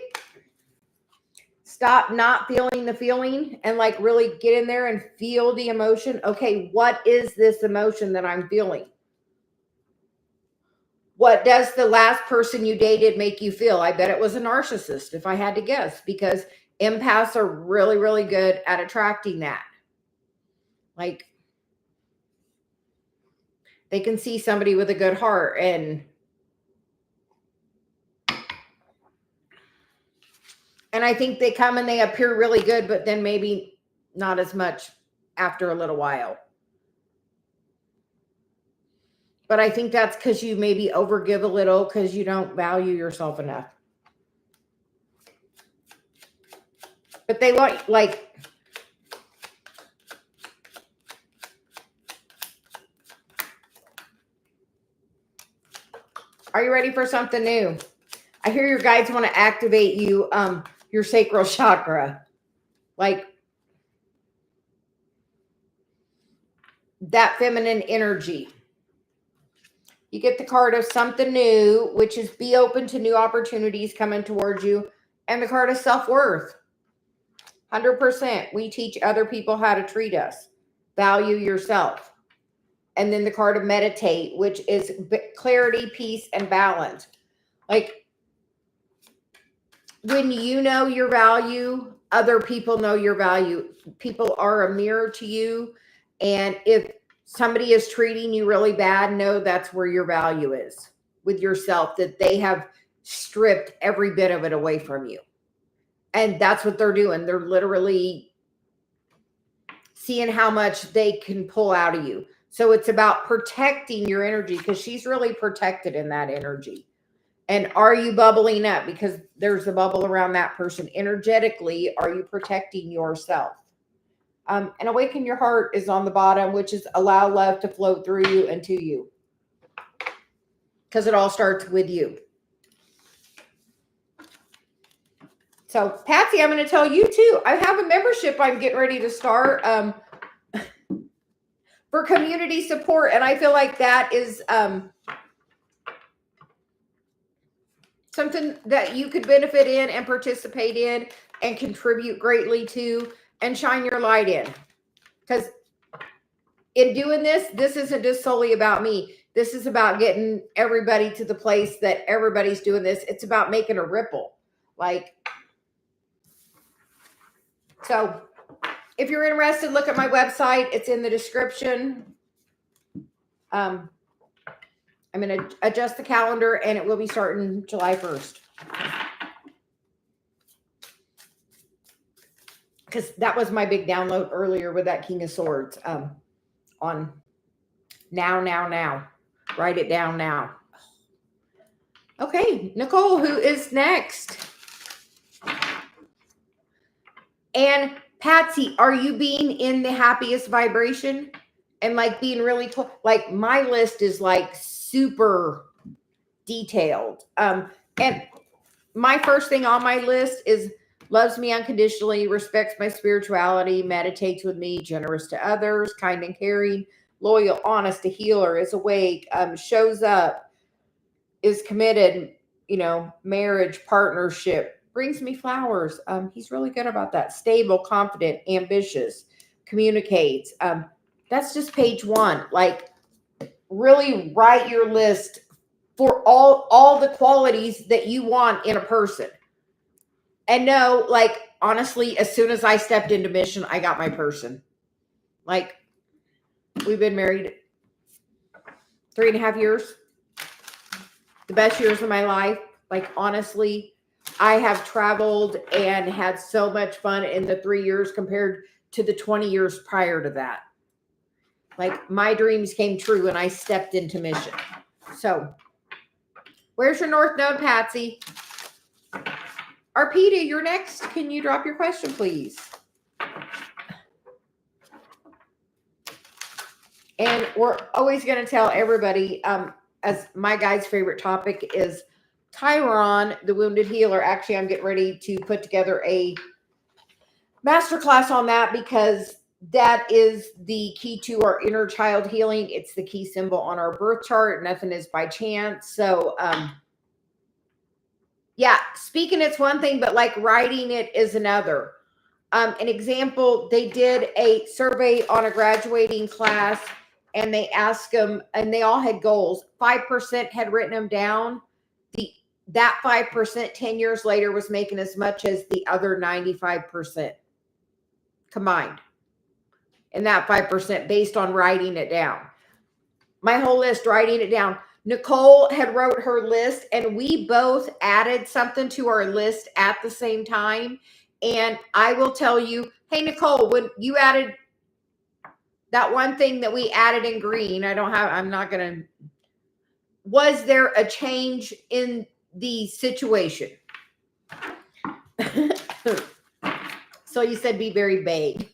[SPEAKER 1] stop not feeling the feeling and like really get in there and feel the emotion. Okay, what is this emotion that I'm feeling? What does the last person you dated make you feel? I bet it was a narcissist, if I had to guess, because empaths are really, really good at attracting that. Like, they can see somebody with a good heart, and I think they come and they appear really good, but then maybe not as much after a little while. But I think that's because you maybe overgive a little because you don't value yourself enough. But they want, like, are you ready for something new? I hear your guides want to activate you, your sacral chakra. Like, that feminine energy. You get the card of something new, which is be open to new opportunities coming towards you. And the card of self-worth. 100%. We teach other people how to treat us. Value yourself. And then the card of meditate, which is clarity, peace, and balance. Like, when you know your value, other people know your value. People are a mirror to you. And if somebody is treating you really bad, know that's where your value is with yourself, that they have stripped every bit of it away from you. And that's what they're doing. They're literally seeing how much they can pull out of you. So it's about protecting your energy, because she's really protected in that energy. And are you bubbling up? Because there's a bubble around that person. Energetically, are you protecting yourself? And awaken your heart is on the bottom, which is allow love to flow through you and to you. Because it all starts with you. So, Patsy, I'm going to tell you too. I have a membership I'm getting ready to start for community support. And I feel like that is something that you could benefit in and participate in and contribute greatly to and shine your light in. Because in doing this, this isn't just solely about me. This is about getting everybody to the place that everybody's doing this. It's about making a ripple. Like, so if you're interested, look at my website. It's in the description. I'm going to adjust the calendar, and it will be starting July 1st. Because that was my big download earlier with that King of Swords on now. Write it down now. Okay, Nicole, who is next? And Patsy, are you being in the happiest vibration and like being really cool? Like, my list is like super detailed. And my first thing on my list is loves me unconditionally, respects my spirituality, meditates with me, generous to others, kind and caring, loyal, honest, a healer, is awake, shows up, is committed, marriage, partnership, brings me flowers. He's really good about that. Stable, confident, ambitious, communicates. That's just page 1. Like, really write your list for all the qualities that you want in a person. And no, like, honestly, as soon as I stepped into mission, I got my person. Like, we've been married 3.5 years. The best years of my life. Like, honestly, I have traveled and had so much fun in the 3 years compared to the 20 years prior to that. Like, my dreams came true when I stepped into mission. So, where's your North Node, Patsy? Arpita, you're next. Can you drop your question, please? And we're always going to tell everybody, as my guide's favorite topic is Chiron, the wounded healer. Actually, I'm getting ready to put together a masterclass on that, because that is the key to our inner child healing. It's the key symbol on our birth chart. Nothing is by chance. So, Yeah, speaking it's one thing, but like writing it is another. An example, they did a survey on a graduating class and they asked them, and they all had goals. 5% had written them down. That 5% 10 years later was making as much as the other 95% combined. And that 5% based on writing it down. My whole list, writing it down. Nicole had wrote her list and we both added something to our list at the same time. And I will tell you, hey, Nicole, when you added that one thing that we added in green, was there a change in the situation? So you said be very vague.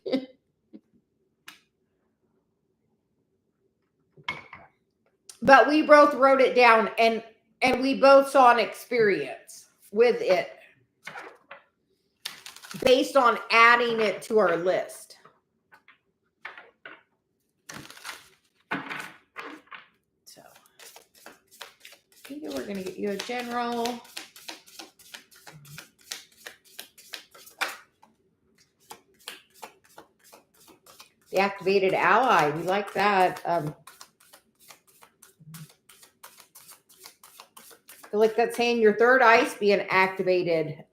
[SPEAKER 1] But we both wrote it down and we both saw an experience with it based on adding it to our list. So either we're going to get you a general. The activated ally. We like that. I feel like that's saying your third eye's being activated.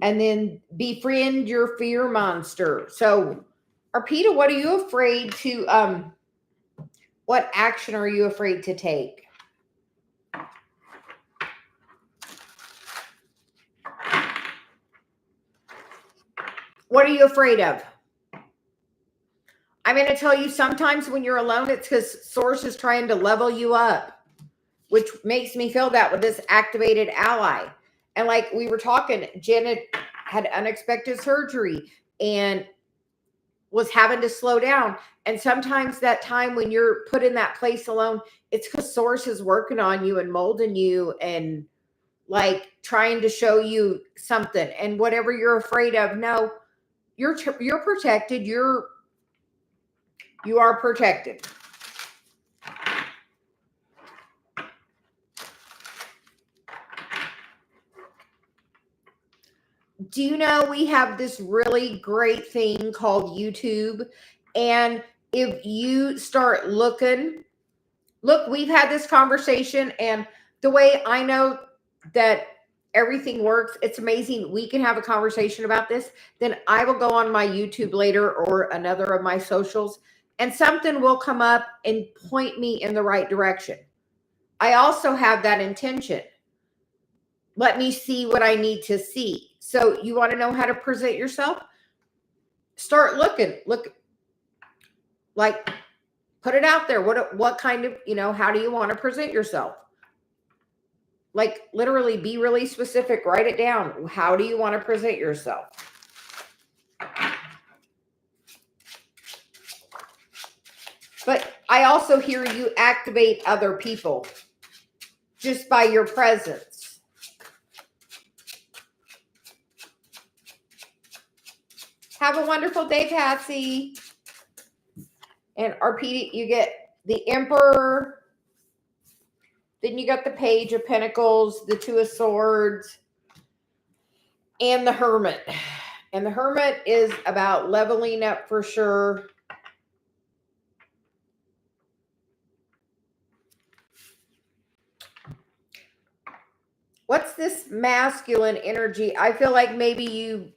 [SPEAKER 1] And then befriend your fear monster. So, Arpita, what are you afraid to, what action are you afraid to take? What are you afraid of? I'm going to tell you, sometimes when you're alone, it's because Source is trying to level you up, which makes me feel that with this activated ally. And like we were talking, Janet had unexpected surgery and was having to slow down. And sometimes that time when you're put in that place alone, it's because Source is working on you and molding you and like trying to show you something. And whatever you're afraid of, no, you're protected. You are protected. Do you know we have this really great thing called YouTube? And if you start looking, look, we've had this conversation, and the way I know that everything works, it's amazing. We can have a conversation about this. Then I will go on my YouTube later or another of my socials, and something will come up and point me in the right direction. I also have that intention. Let me see what I need to see. So you want to know how to present yourself? Start looking. Look, like, put it out there. What kind of, how do you want to present yourself? Like, literally be really specific. Write it down. How do you want to present yourself? But I also hear you activate other people just by your presence. Have a wonderful day, Patsy. And Arpita, you get the Emperor. Then you got the Page of Pentacles, the Two of Swords, and the Hermit. And the Hermit is about leveling up for sure. What's this masculine energy? I feel like maybe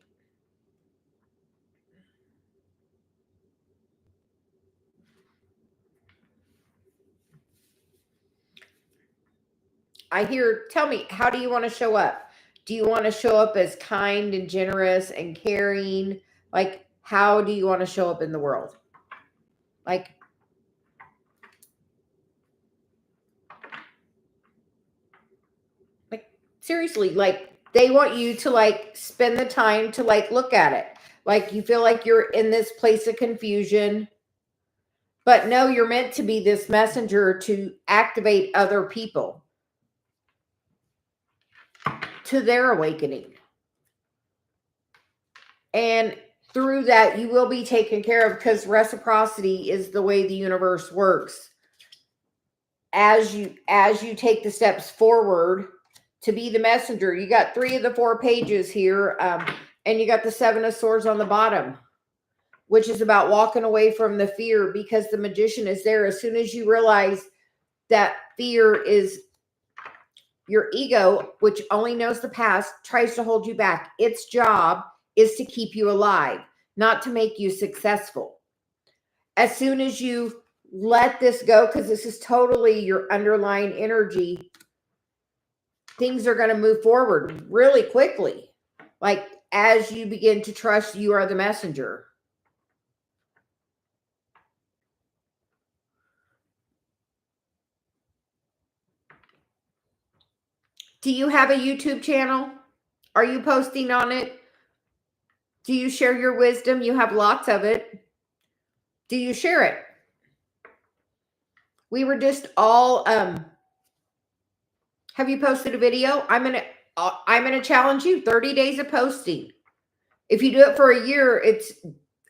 [SPEAKER 1] tell me, how do you want to show up? Do you want to show up as kind and generous and caring? Like, how do you want to show up in the world? Like, seriously, like, they want you to like spend the time to like look at it. Like, you feel like you're in this place of confusion, but no, you're meant to be this messenger to activate other people to their awakening. And through that, you will be taken care of, because reciprocity is the way the universe works. As you take the steps forward to be the messenger. You got 3 of the 4 pages here, and you got the 7 of Swords on the bottom, which is about walking away from the fear, because the Magician is there. As soon as you realize that fear is your ego, which only knows the past, tries to hold you back. Its job is to keep you alive, not to make you successful. As soon as you let this go, because this is totally your underlying energy, things are going to move forward really quickly. Like, as you begin to trust you are the messenger. Do you have a YouTube channel? Are you posting on it? Do you share your wisdom? You have lots of it. Do you share it? We were just all, have you posted a video? I'm gonna challenge you, 30 days of posting. If you do it for a year, it's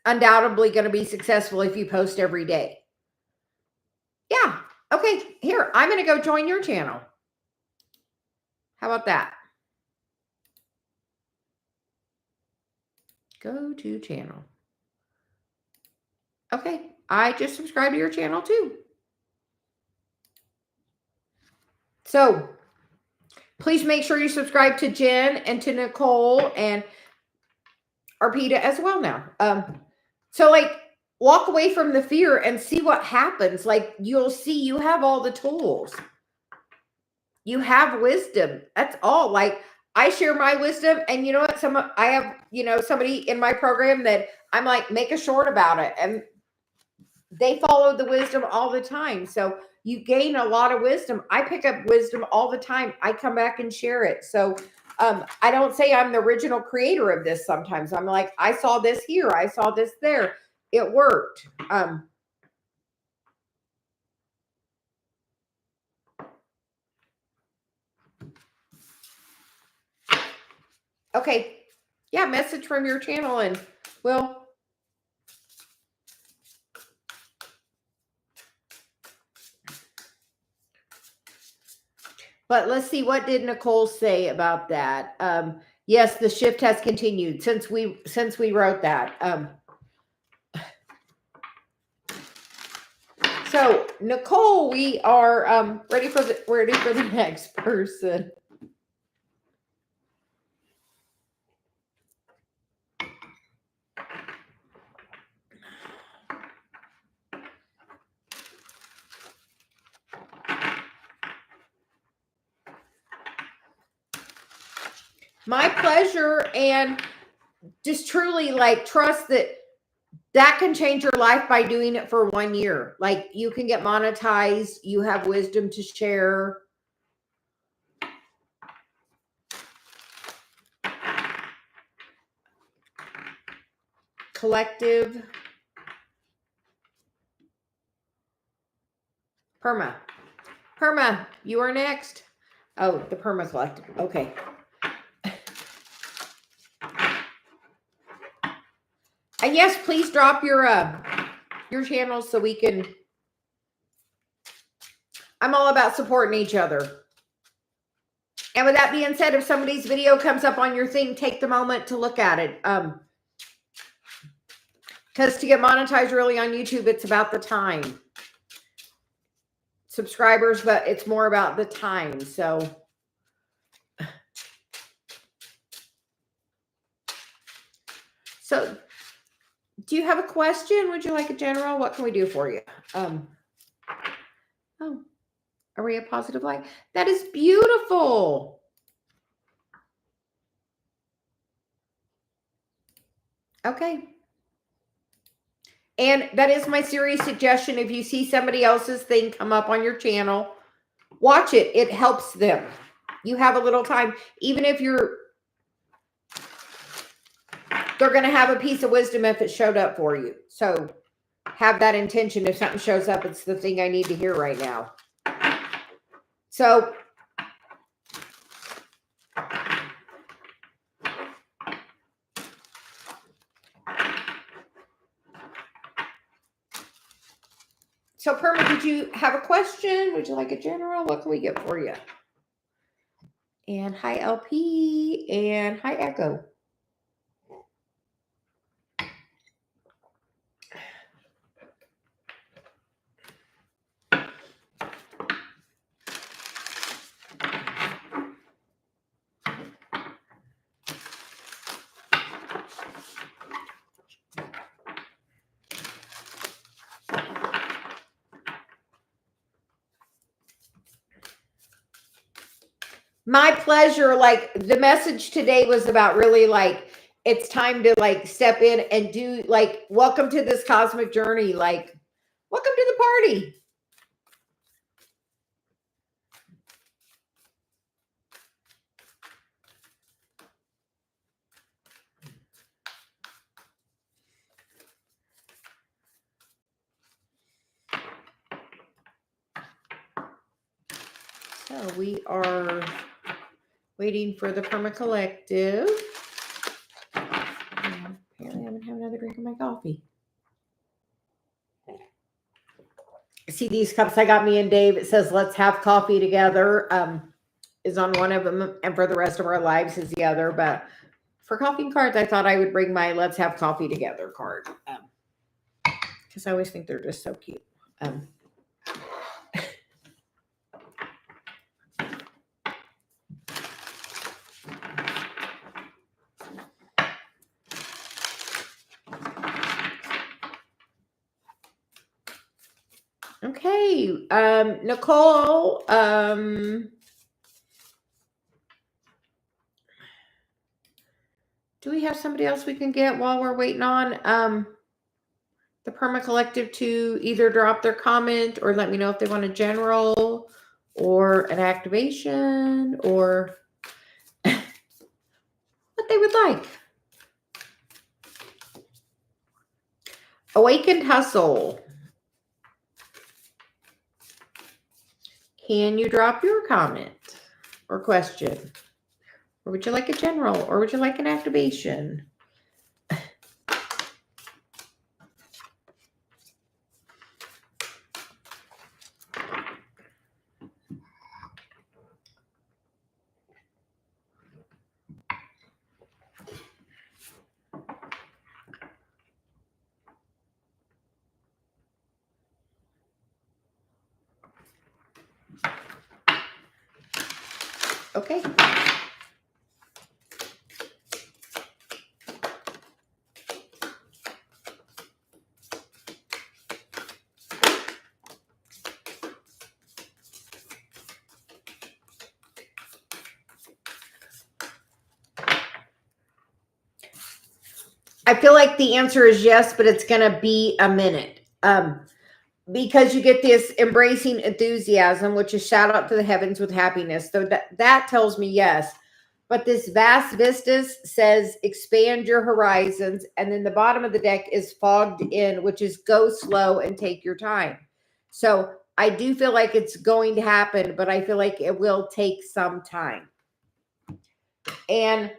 [SPEAKER 1] undoubtedly going to be successful if you post every day. Yeah. Okay. Here, I'm going to go join your channel. How about that? Go to channel. Okay. I just subscribed to your channel too. So please make sure you subscribe to Jen and to Nicole and Arpita as well now. So like, walk away from the fear and see what happens. Like, you'll see you have all the tools. You have wisdom. That's all. Like, I share my wisdom, and you know what? I have, somebody in my program that I'm like, make a short about it. And they follow the wisdom all the time. So you gain a lot of wisdom. I pick up wisdom all the time. I come back and share it. So I don't say I'm the original creator of this. Sometimes I'm like, I saw this here. I saw this there. It worked. Okay. Yeah. Message from your channel, and but let's see, what did Nicole say about that? Yes, the shift has continued since we wrote that. So Nicole, we are ready for the next person. My pleasure, and just truly like trust that can change your life by doing it for 1 year. Like, you can get monetized. You have wisdom to share. Collective. Perma, you are next. Oh, the Perma Collective. Okay. And yes, please drop your channels so we can. I'm all about supporting each other. And with that being said, if somebody's video comes up on your thing, take the moment to look at it. Because to get monetized really on YouTube, it's about the time. Subscribers, but it's more about the time. So do you have a question? Would you like a general? What can we do for you? Oh, are we a positive light? That is beautiful. Okay. And that is my serious suggestion. If you see somebody else's thing come up on your channel, watch it. It helps them. You have a little time. Even if they're going to have a piece of wisdom if it showed up for you. So have that intention. If something shows up, it's the thing I need to hear right now. So Perma, did you have a question? Would you like a general? What can we get for you? And hi, LP. And hi, Echo. My pleasure. Like, the message today was about really like, it's time to like step in and do like, welcome to this cosmic journey. Like, welcome to the party. So we are waiting for the Perma Collective. Apparently I'm gonna have another drink of my coffee. See these cups I got me and Dave. It says let's have coffee together. Is on one of them, and for the rest of our lives is the other. But for coffee and cards, I thought I would bring my let's have coffee together card. Because I always think they're just so cute. Okay, Nicole, do we have somebody else we can get while we're waiting on the Perma Collective to either drop their comment or let me know if they want a general or an activation or what they would like. Awakened Hustle. Can you drop your comment or question? Or would you like a general? Or would you like an activation? Okay. I feel like the answer is yes, but it's going to be a minute. Because you get this embracing enthusiasm, which is shout out to the heavens with happiness. So that tells me yes. But this vast vistas says expand your horizons. And then the bottom of the deck is fogged in, which is go slow and take your time. So I do feel like it's going to happen, but I feel like it will take some time. And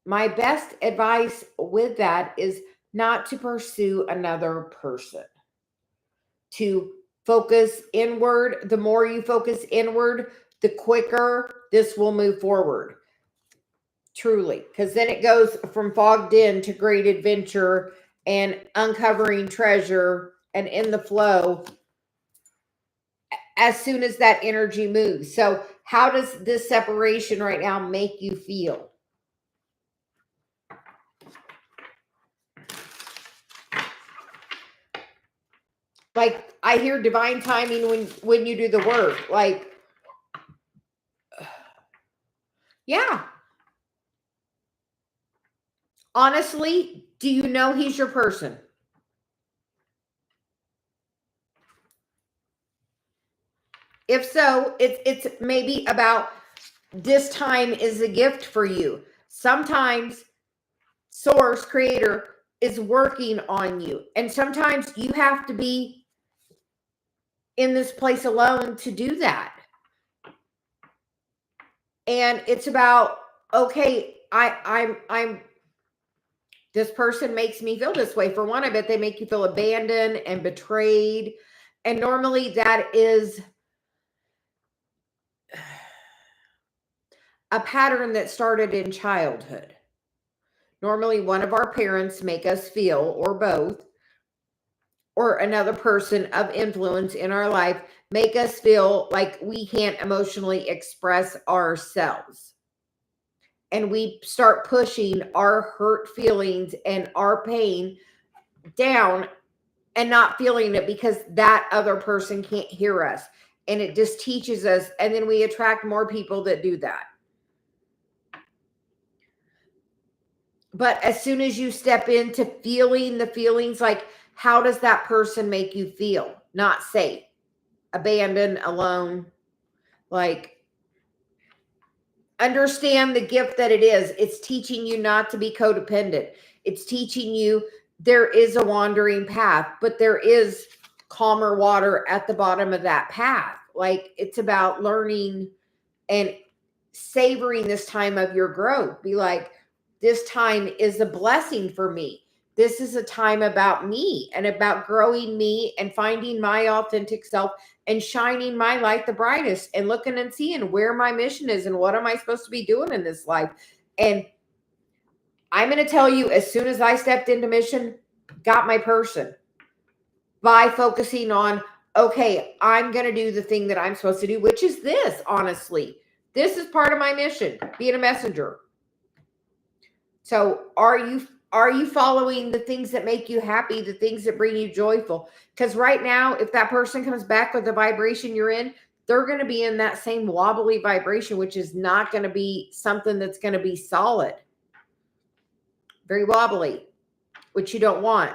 [SPEAKER 1] my best advice with that is not to pursue another person, to focus inward. The more you focus inward, the quicker this will move forward. Truly, because then it goes from fogged in to great adventure and uncovering treasure and in the flow as soon as that energy moves. So how does this separation right now make you feel? Like, I hear divine timing when you do the work. Like, yeah. Honestly, do you know he's your person? If so, it's maybe about this time is a gift for you. Sometimes source creator is working on you, and sometimes you have to be in this place alone to do that. And it's about, okay, I'm this person makes me feel this way. For one, I bet they make you feel abandoned and betrayed. And normally that is a pattern that started in childhood. Normally, one of our parents make us feel, or both, or another person of influence in our life make us feel like we can't emotionally express ourselves. And we start pushing our hurt feelings and our pain down and not feeling it because that other person can't hear us. And it just teaches us. And then we attract more people that do that. But as soon as you step into feeling the feelings, like, how does that person make you feel? Not safe, abandoned, alone. Like, understand the gift that it is. It's teaching you not to be codependent. It's teaching you there is a wandering path, but there is calmer water at the bottom of that path. Like, it's about learning and savoring this time of your growth. Be like, this time is a blessing for me. This is a time about me and about growing me and finding my authentic self and shining my light the brightest and looking and seeing where my mission is and what am I supposed to be doing in this life. And I'm going to tell you, as soon as I stepped into mission, got my person by focusing on, okay, I'm going to do the thing that I'm supposed to do, which is this, honestly. This is part of my mission, being a messenger. So are you following the things that make you happy, the things that bring you joyful? Because right now, if that person comes back with the vibration you're in, they're going to be in that same wobbly vibration, which is not going to be something that's going to be solid. Very wobbly, which you don't want.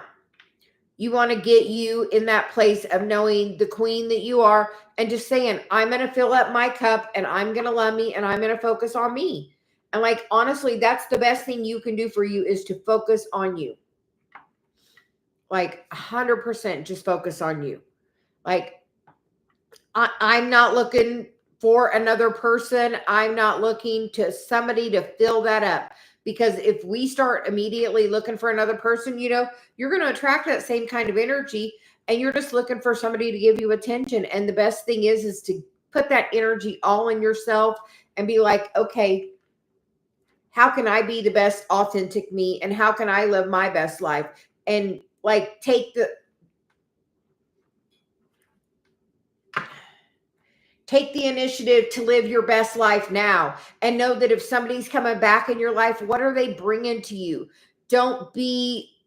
[SPEAKER 1] You want to get you in that place of knowing the queen that you are and just saying, I'm going to fill up my cup and I'm going to love me and I'm going to focus on me. And like, honestly, that's the best thing you can do for you is to focus on you. Like 100% just focus on you. Like, I'm not looking for another person. I'm not looking to somebody to fill that up. Because if we start immediately looking for another person, you're going to attract that same kind of energy and you're just looking for somebody to give you attention. And the best thing is to put that energy all in yourself and be like, okay, how can I be the best authentic me? And how can I live my best life? And like, take the initiative to live your best life now and know that if somebody's coming back in your life, what are they bringing to you? Don't be,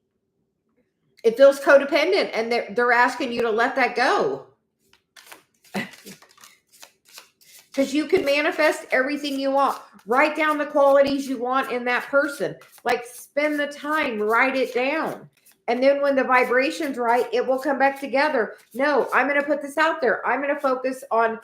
[SPEAKER 1] it feels codependent and they're asking you to let that go. Because you can manifest everything you want. Write down the qualities you want in that person. Like, spend the time, write it down. And then when the vibration's right, it will come back together. No, I'm going to put this out there. I'm going to focus on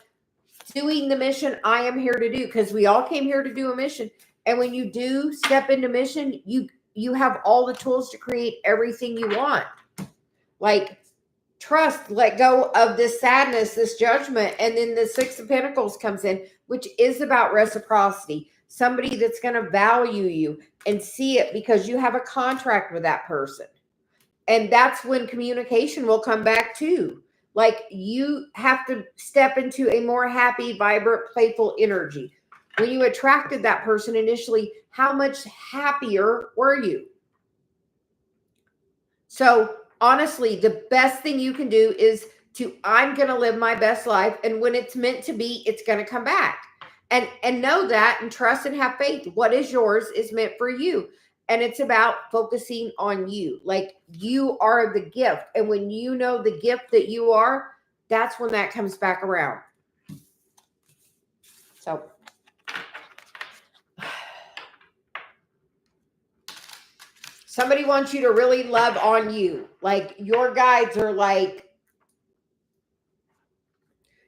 [SPEAKER 1] doing the mission I am here to do, because we all came here to do a mission. And when you do step into mission, you have all the tools to create everything you want. Like, trust, let go of this sadness, this judgment. And then the Six of Pentacles comes in, which is about reciprocity. Somebody that's going to value you and see it because you have a contract with that person. And that's when communication will come back too. Like, you have to step into a more happy, vibrant, playful energy. When you attracted that person initially, how much happier were you? So honestly, the best thing you can do is I'm going to live my best life. And when it's meant to be, it's going to come back. And know that and trust and have faith. What is yours is meant for you. And it's about focusing on you. Like, you are the gift. And when you know the gift that you are, that's when that comes back around. So somebody wants you to really love on you. Like, your guides are like,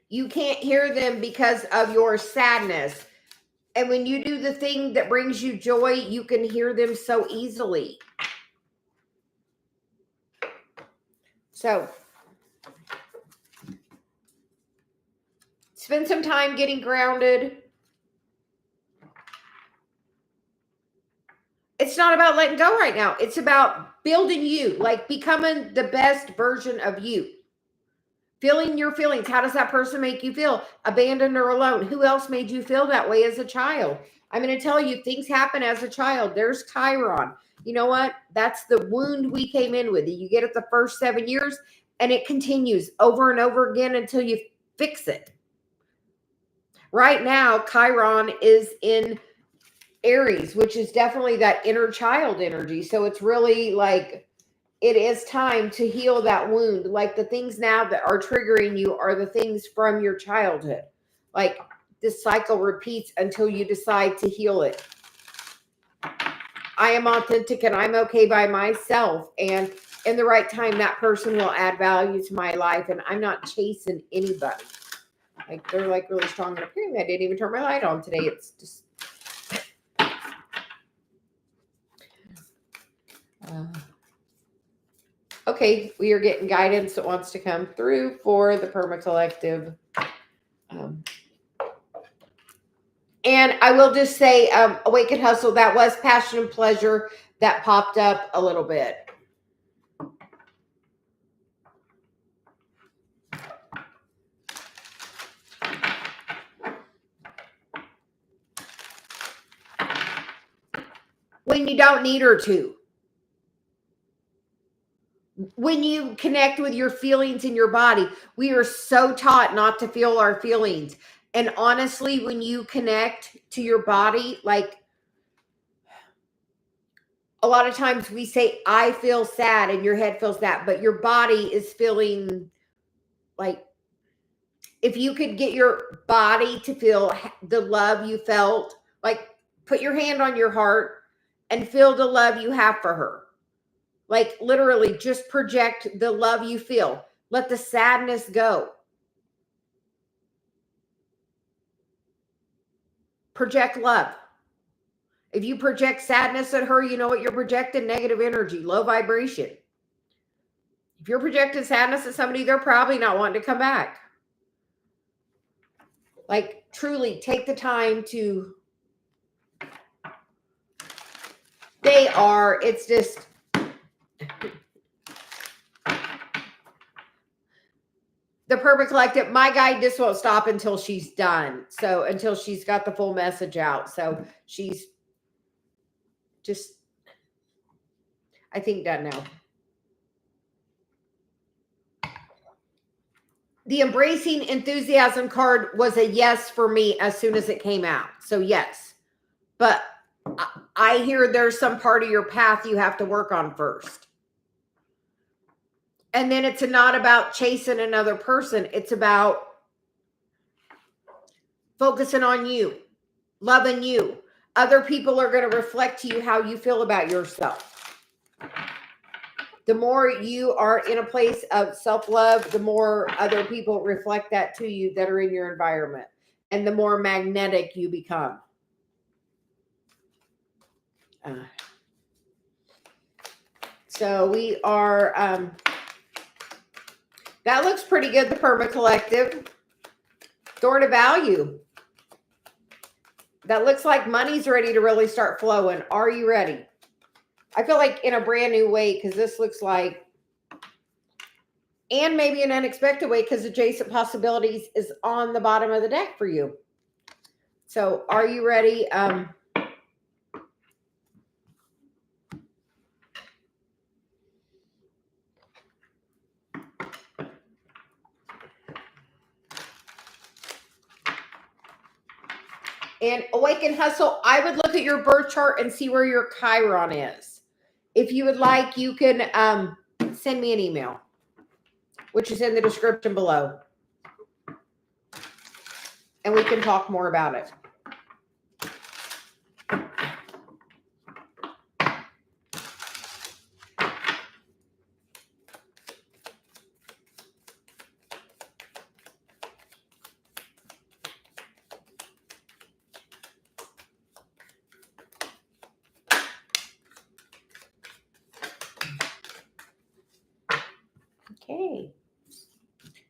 [SPEAKER 1] you can't hear them because of your sadness. And when you do the thing that brings you joy, you can hear them so easily. So spend some time getting grounded. It's not about letting go right now. It's about building you, like becoming the best version of you. Feeling your feelings. How does that person make you feel? Abandoned or alone? Who else made you feel that way as a child? I'm going to tell you, things happen as a child. There's Chiron. You know what? That's the wound we came in with. You get it the first 7 years, and it continues over and over again until you fix it. Right now, Chiron is in Aries, which is definitely that inner child energy. So it's really like it is time to heal that wound. Like the things now that are triggering you are the things from your childhood. Like this cycle repeats until you decide to heal it. I am authentic and I'm okay by myself. And in the right time, that person will add value to my life. And I'm not chasing anybody. Like they're like really strong in appearing. I didn't even turn my light on today. It's just okay. We are getting guidance that wants to come through for the Perma Collective. And I will just say, Awaken Hustle, that was passion and pleasure that popped up a little bit. When you don't need her to. When you connect with your feelings in your body, we are so taught not to feel our feelings. And honestly, when you connect to your body, like a lot of times we say, I feel sad, and your head feels that, but your body is feeling like, if you could get your body to feel the love you felt, like put your hand on your heart and feel the love you have for her. Like literally just project the love you feel. Let the sadness go. Project love. If you project sadness at her, you know what you're projecting? Negative energy, low vibration. If you're projecting sadness at somebody, they're probably not wanting to come back. Like truly take the time to, it's just, the Perma Collective, my guide just won't stop until she's done. So until she's got the full message out. So she's just, I think, done now. The Embracing Enthusiasm card was a yes for me as soon as it came out. So yes, but I hear there's some part of your path you have to work on first. And then it's not about chasing another person. It's about focusing on you, loving you. Other people are going to reflect to you how you feel about yourself. The more you are in a place of self-love, the more other people reflect that to you that are in your environment. And the more magnetic you become. So we are, that looks pretty good, the Perma Collective. Door to value. That looks like money's ready to really start flowing. Are you ready? I feel like in a brand new way, because this looks like, and maybe an unexpected way, because adjacent possibilities is on the bottom of the deck for you. So are you ready? And Awaken Hustle, I would look at your birth chart and see where your Chiron is. If you would like, you can send me an email, which is in the description below. And we can talk more about it. Okay.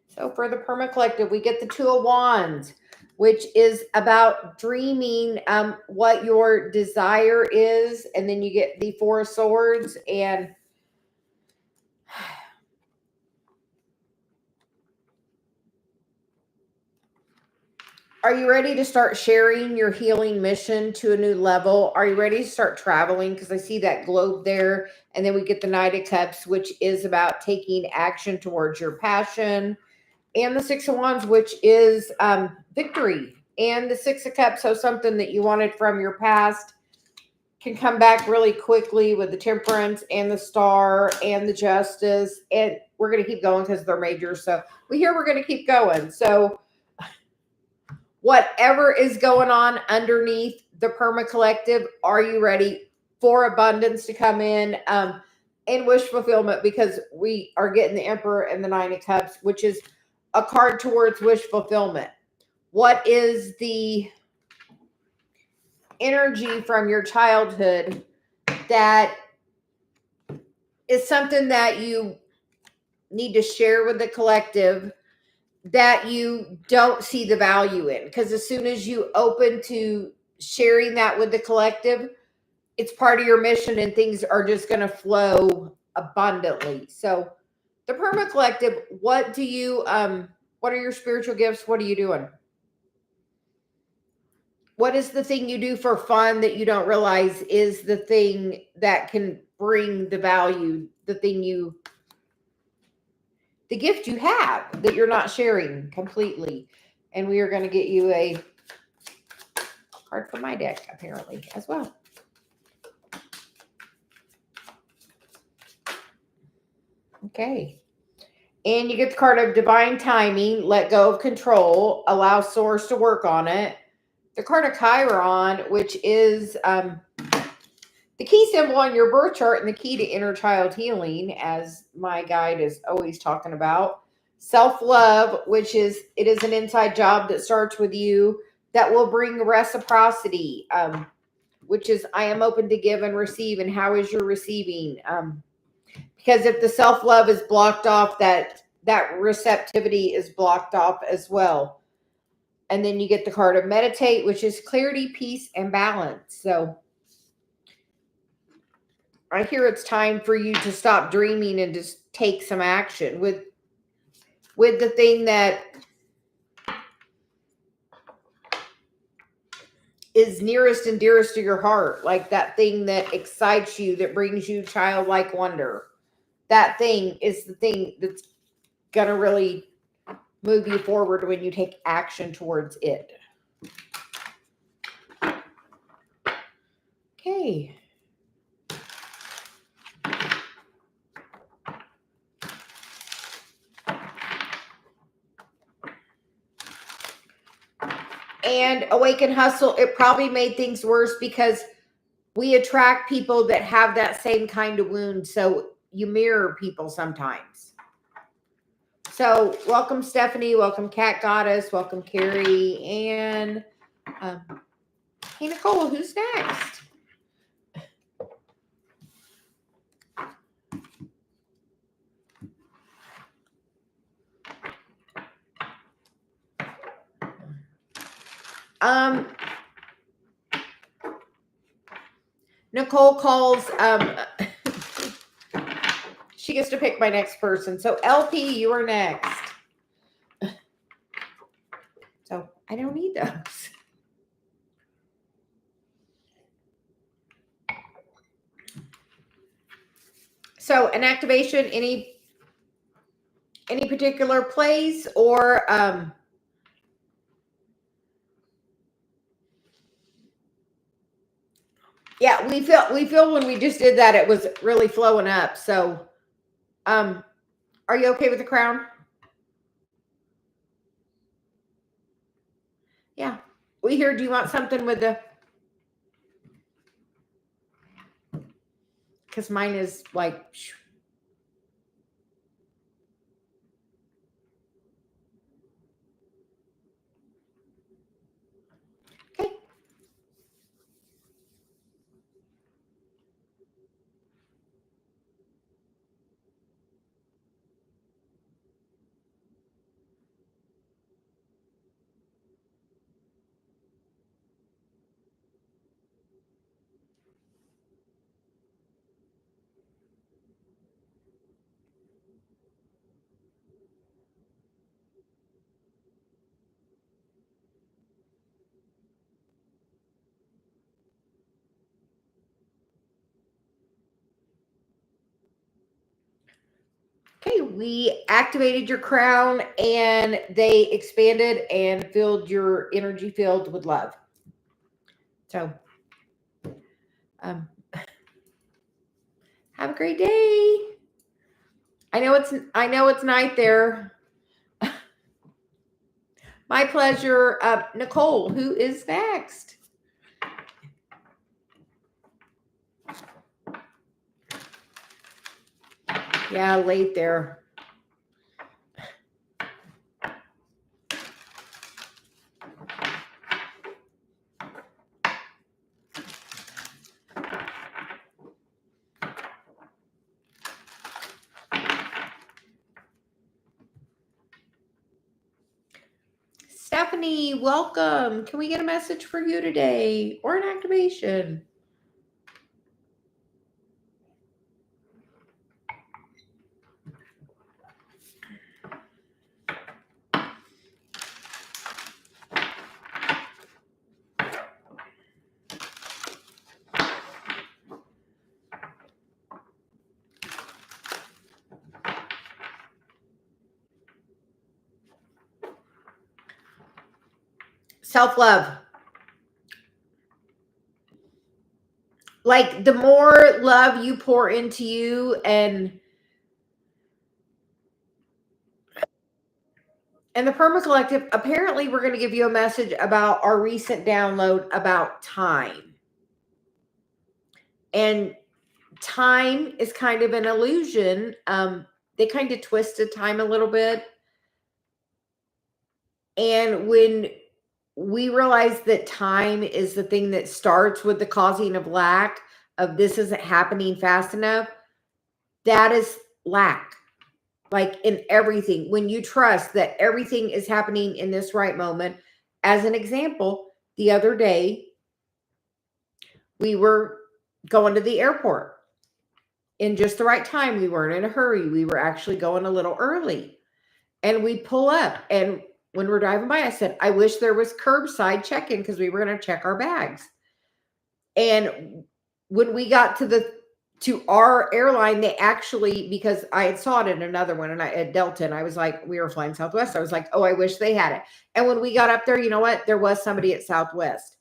[SPEAKER 1] So for the Perma Collective, we get the Two of Wands, which is about dreaming what your desire is. And then you get the Four of Swords, and Are you ready to start sharing your healing mission to a new level? Are you ready to start traveling? Because I see that globe there. And then we get the Knight of Cups, which is about taking action towards your passion. And the Six of Wands, which is victory. And the Six of Cups, so something that you wanted from your past can come back really quickly with the Temperance and the Star and the Justice. And we're going to keep going because they're majors. So we're going to keep going. So whatever is going on underneath the Perma Collective, are you ready for abundance to come in and wish fulfillment? Because we are getting the Emperor and the Nine of Cups, which is a card towards wish fulfillment. What is the energy from your childhood that is something that you need to share with the collective that you don't see the value in? Because as soon as you open to sharing that with the collective, it's part of your mission and things are just going to flow abundantly. So the Perma Collective, what do you what are your spiritual gifts? What are you doing? What is the thing you do for fun that you don't realize is the thing that can bring the value, the gift you have that you're not sharing completely? And we are going to get you a card from my deck, apparently, as well. Okay. And you get the card of divine timing, let go of control, allow source to work on it. The card of Chiron, which is the key symbol on your birth chart and the key to inner child healing, as my guide is always talking about. Self-love, which is, it is an inside job that starts with you that will bring reciprocity, which is, I am open to give and receive. And how is your receiving? Because if the self-love is blocked off, that receptivity is blocked off as well. And then you get the card of meditate, which is clarity, peace, and balance. So I hear it's time for you to stop dreaming and just take some action with the thing that is nearest and dearest to your heart, like that thing that excites you, that brings you childlike wonder. That thing is the thing that's going to really move you forward when you take action towards it. Okay. And Awaken Hustle, it probably made things worse because we attract people that have that same kind of wound. So you mirror people sometimes. So welcome, Stephanie. Welcome, Cat Goddess. Welcome, Carrie. And hey, Nicole, who's next? Nicole calls, she gets to pick my next person. So LP, you are next. So I don't need those. So an activation, any particular place, or yeah, we feel when we just did that, it was really flowing up. So are you okay with the crown? Yeah. We hear, do you want something with the, because mine is like, okay. we activated your crown and they expanded and filled your energy field with love. So, have a great day. I know it's night there. My pleasure. Nicole, who is next? Yeah, late there. Stephanie, welcome. Can we get a message for you today or an activation? Self-love. Like the more love you pour into you and the Perma Collective, apparently we're going to give you a message about our recent download about time. And time is kind of an illusion. They kind of twisted time a little bit. And when we realize that time is the thing that starts with the causing of lack, of this isn't happening fast enough, that is lack. Like in everything, when you trust that everything is happening in this right moment. As an example, the other day, we were going to the airport in just the right time. We weren't in a hurry. We were actually going a little early. And we pull up. And when we're driving by, I said, I wish there was curbside check-in because we were going to check our bags. And when we got to our airline, they actually, because I had saw it in another one and I at Delta, and I was like, we were flying Southwest. I was like, oh, I wish they had it. And when we got up there, you know what? There was somebody at Southwest.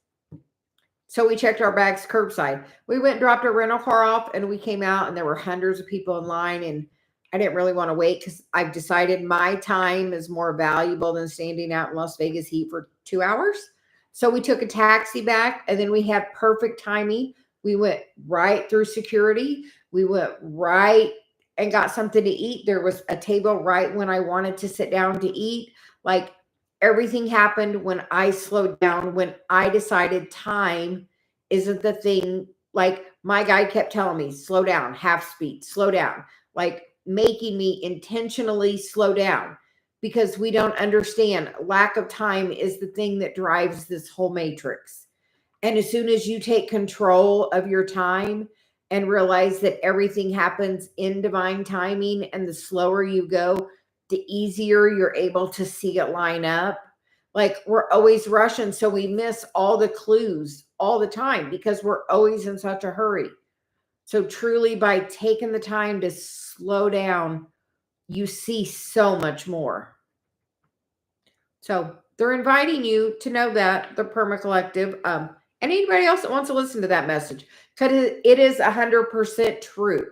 [SPEAKER 1] So we checked our bags curbside. We went and dropped our rental car off and we came out and there were hundreds of people in line. And I didn't really want to wait because I've decided my time is more valuable than standing out in Las Vegas heat for 2 hours. So we took a taxi back and then we had perfect timing. We went right through security. We went right and got something to eat. There was a table right when I wanted to sit down to eat. Like everything happened when I slowed down, when I decided time isn't the thing. Like my guide kept telling me, slow down, half speed, slow down, like making me intentionally slow down because we don't understand lack of time is the thing that drives this whole matrix. And as soon as you take control of your time and realize that everything happens in divine timing, and the slower you go, the easier you're able to see it line up. Like we're always rushing, so we miss all the clues all the time because we're always in such a hurry. So truly, by taking the time to slow down, you see so much more. So they're inviting you to know that, the Perma Collective, and anybody else that wants to listen to that message, because it is 100% true.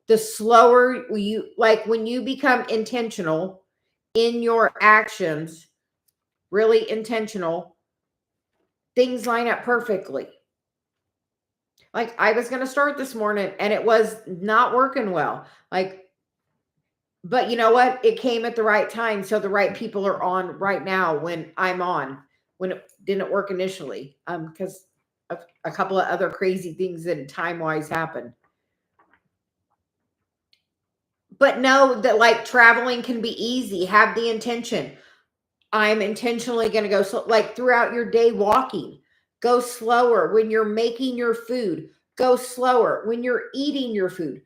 [SPEAKER 1] The slower you, like when you become intentional in your actions, really intentional, things line up perfectly. Like I was going to start this morning and it was not working well. Like, but you know what? It came at the right time. So the right people are on right now when I'm on, when it didn't work initially, because of a couple of other crazy things that time-wise happened. But know that like traveling can be easy. Have the intention. I'm intentionally going to go slow, like throughout your day walking. Go slower when you're making your food. Go slower when you're eating your food.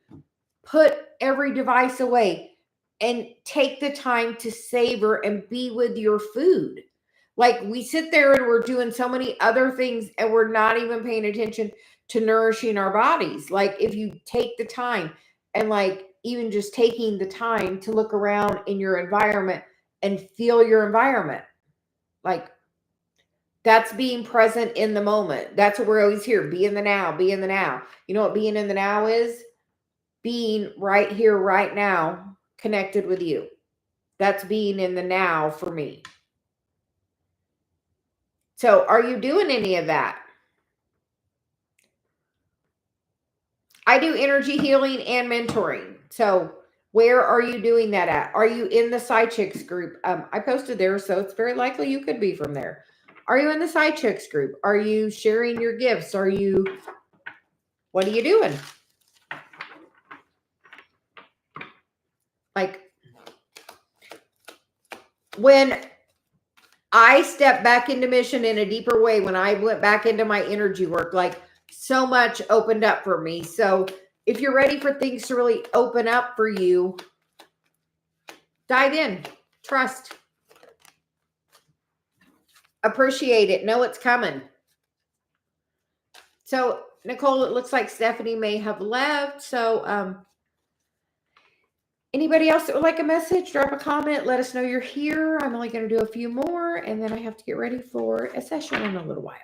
[SPEAKER 1] Put every device away and take the time to savor and be with your food. Like we sit there and we're doing so many other things and we're not even paying attention to nourishing our bodies. Like if you take the time and like even just taking the time to look around in your environment and feel your environment. Like, that's being present in the moment. That's what we're always here. Be in the now, be in the now. You know what being in the now is? Being right here, right now, connected with you. That's being in the now for me. So are you doing any of that? I do energy healing and mentoring. So where are you doing that at? Are you in the Side Chicks group? I posted there, so it's very likely you could be from there. Are you in the Side Chicks group? Are you sharing your gifts? What are you doing? Like, when I stepped back into mission in a deeper way, when I went back into my energy work, like, so much opened up for me. So if you're ready for things to really open up for you, dive in, trust, appreciate it, know it's coming. So Nicole, it looks like Stephanie may have left. So anybody else that would like a message, drop a comment, let us know you're here. I'm only going to do a few more, and then I have to get ready for a session in a little while.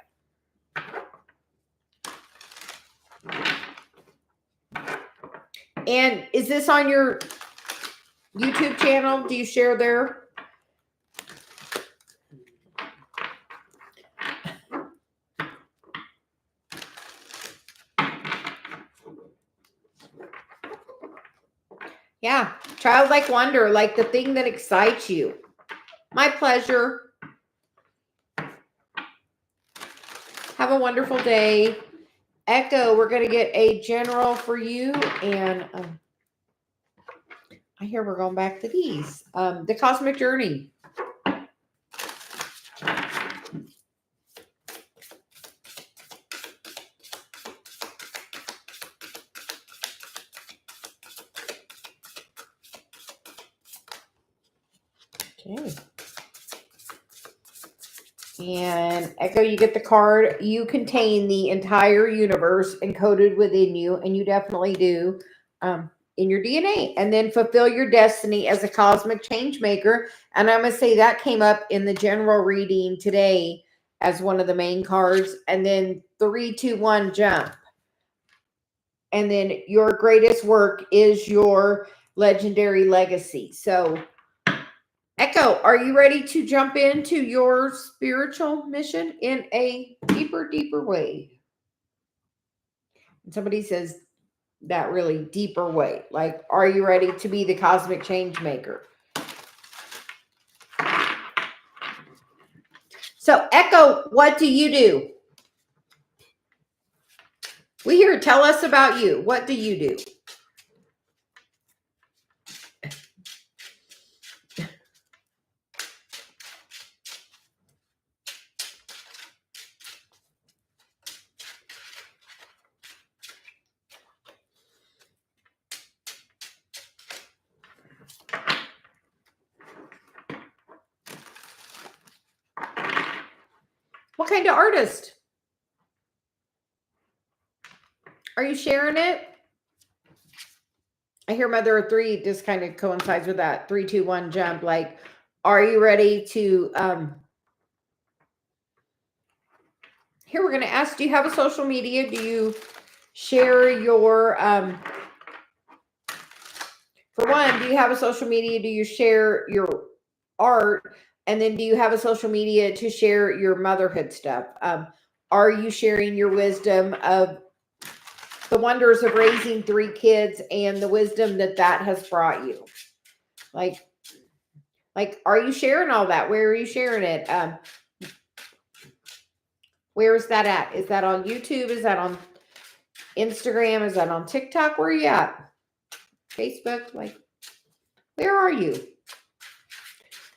[SPEAKER 1] And is this on your YouTube channel? Do you share there? Yeah, childlike wonder, like the thing that excites you. My pleasure. Have a wonderful day. Echo, we're going to get a general for you. And I hear we're going back to these. The Cosmic Journey. Okay. And Echo, you get the card. You contain the entire universe encoded within you, and you definitely do, in your DNA. And then fulfill your destiny as a cosmic change maker. And I'm going to say that came up in the general reading today as one of the main cards. And then 3, 2, 1, jump. And then your greatest work is your legendary legacy. So Echo, are you ready to jump into your spiritual mission in a deeper, deeper way? And somebody says that really deeper way. Like, are you ready to be the cosmic change maker? So, Echo, what do you do? We hear, tell us about you. What do you do? What kind of artist? Are you sharing it? I hear Mother of Three just kind of coincides with that. 3, 2, 1, jump. Like, are you ready to here we're going to ask, do you have a social media? Do you share your for one, do you have a social media? Do you share your art? And then do you have a social media to share your motherhood stuff? Are you sharing your wisdom of the wonders of raising 3 kids and the wisdom that has brought you? Like, are you sharing all that? Where are you sharing it? Where is that at? Is that on YouTube? Is that on Instagram? Is that on TikTok? Where are you at? Facebook? Like, where are you?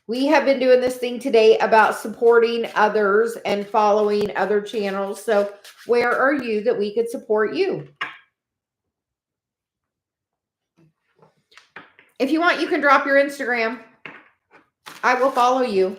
[SPEAKER 1] We have been doing this thing today about supporting others and following other channels. So where are you that we could support you? If you want, you can drop your Instagram. I will follow you.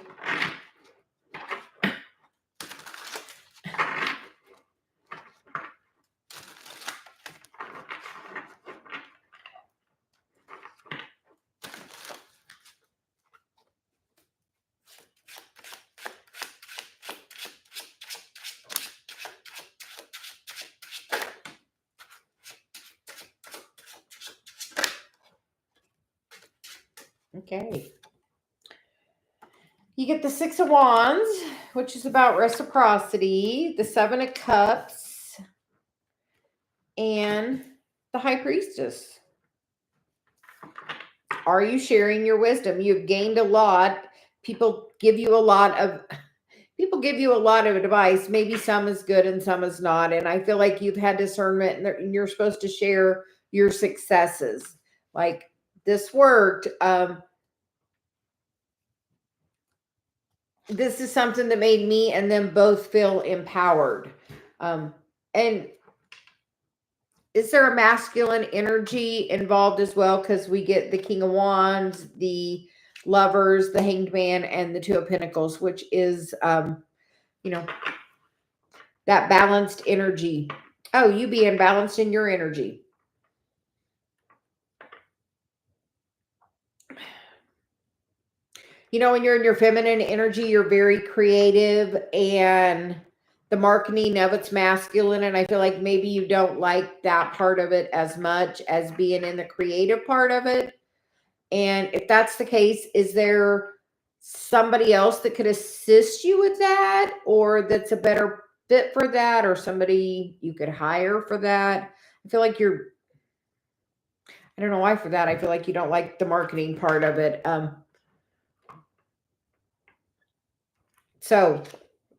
[SPEAKER 1] Okay. You get the Six of Wands, which is about reciprocity, the Seven of Cups, and the High Priestess. Are you sharing your wisdom? You've gained a lot. People give you a lot of advice. Maybe some is good and some is not. And I feel like you've had discernment and you're supposed to share your successes. Like, this worked. This is something that made me and them both feel empowered. And is there a masculine energy involved as well? Because we get the King of Wands, the Lovers, the Hanged Man, and the Two of Pentacles, which is, you know, that balanced energy. Oh, you being balanced in your energy. You know, when you're in your feminine energy, you're very creative, and the marketing of it's masculine. And I feel like maybe you don't like that part of it as much as being in the creative part of it. And if that's the case, is there somebody else that could assist you with that, or that's a better fit for that, or somebody you could hire for that? I feel like I don't know why for that. I feel like you don't like the marketing part of it. So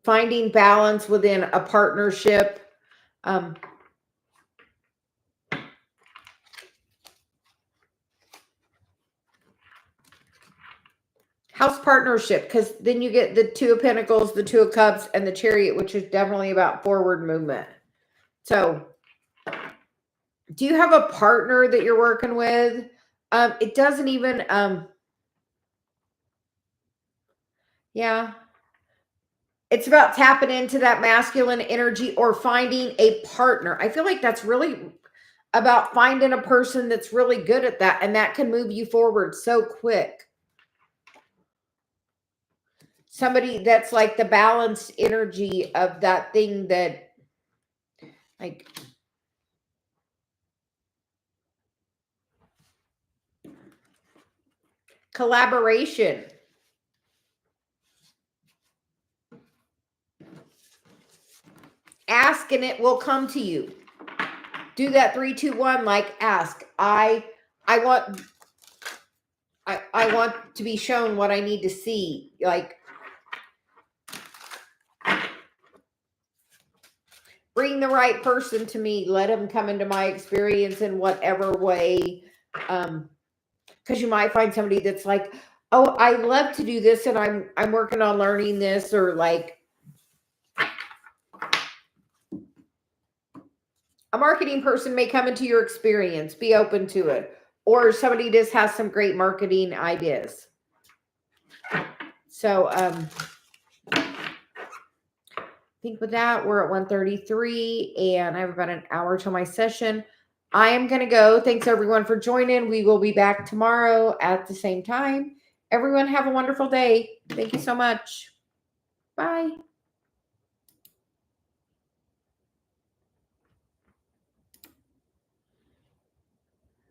[SPEAKER 1] finding balance within a partnership. House partnership, because then you get the Two of Pentacles, the Two of Cups, and the Chariot, which is definitely about forward movement. So do you have a partner that you're working with? It doesn't even, yeah. It's about tapping into that masculine energy or finding a partner. I feel like that's really about finding a person that's really good at that, and that can move you forward so quick. Somebody that's like the balanced energy of that thing that, like, collaboration. Ask and it will come to you. Do that 3, 2, 1. Like, ask. I want to be shown what I need to see. Like, bring the right person to me. Let them come into my experience in whatever way. Because you might find somebody that's like, oh, I love to do this, and I'm working on learning this, or like a marketing person may come into your experience. Be open to it. Or somebody just has some great marketing ideas. So I think with that, we're at 1:33, and I have about an hour till my session. I am going to go. Thanks, everyone, for joining. We will be back tomorrow at the same time. Everyone have a wonderful day. Thank you so much. Bye.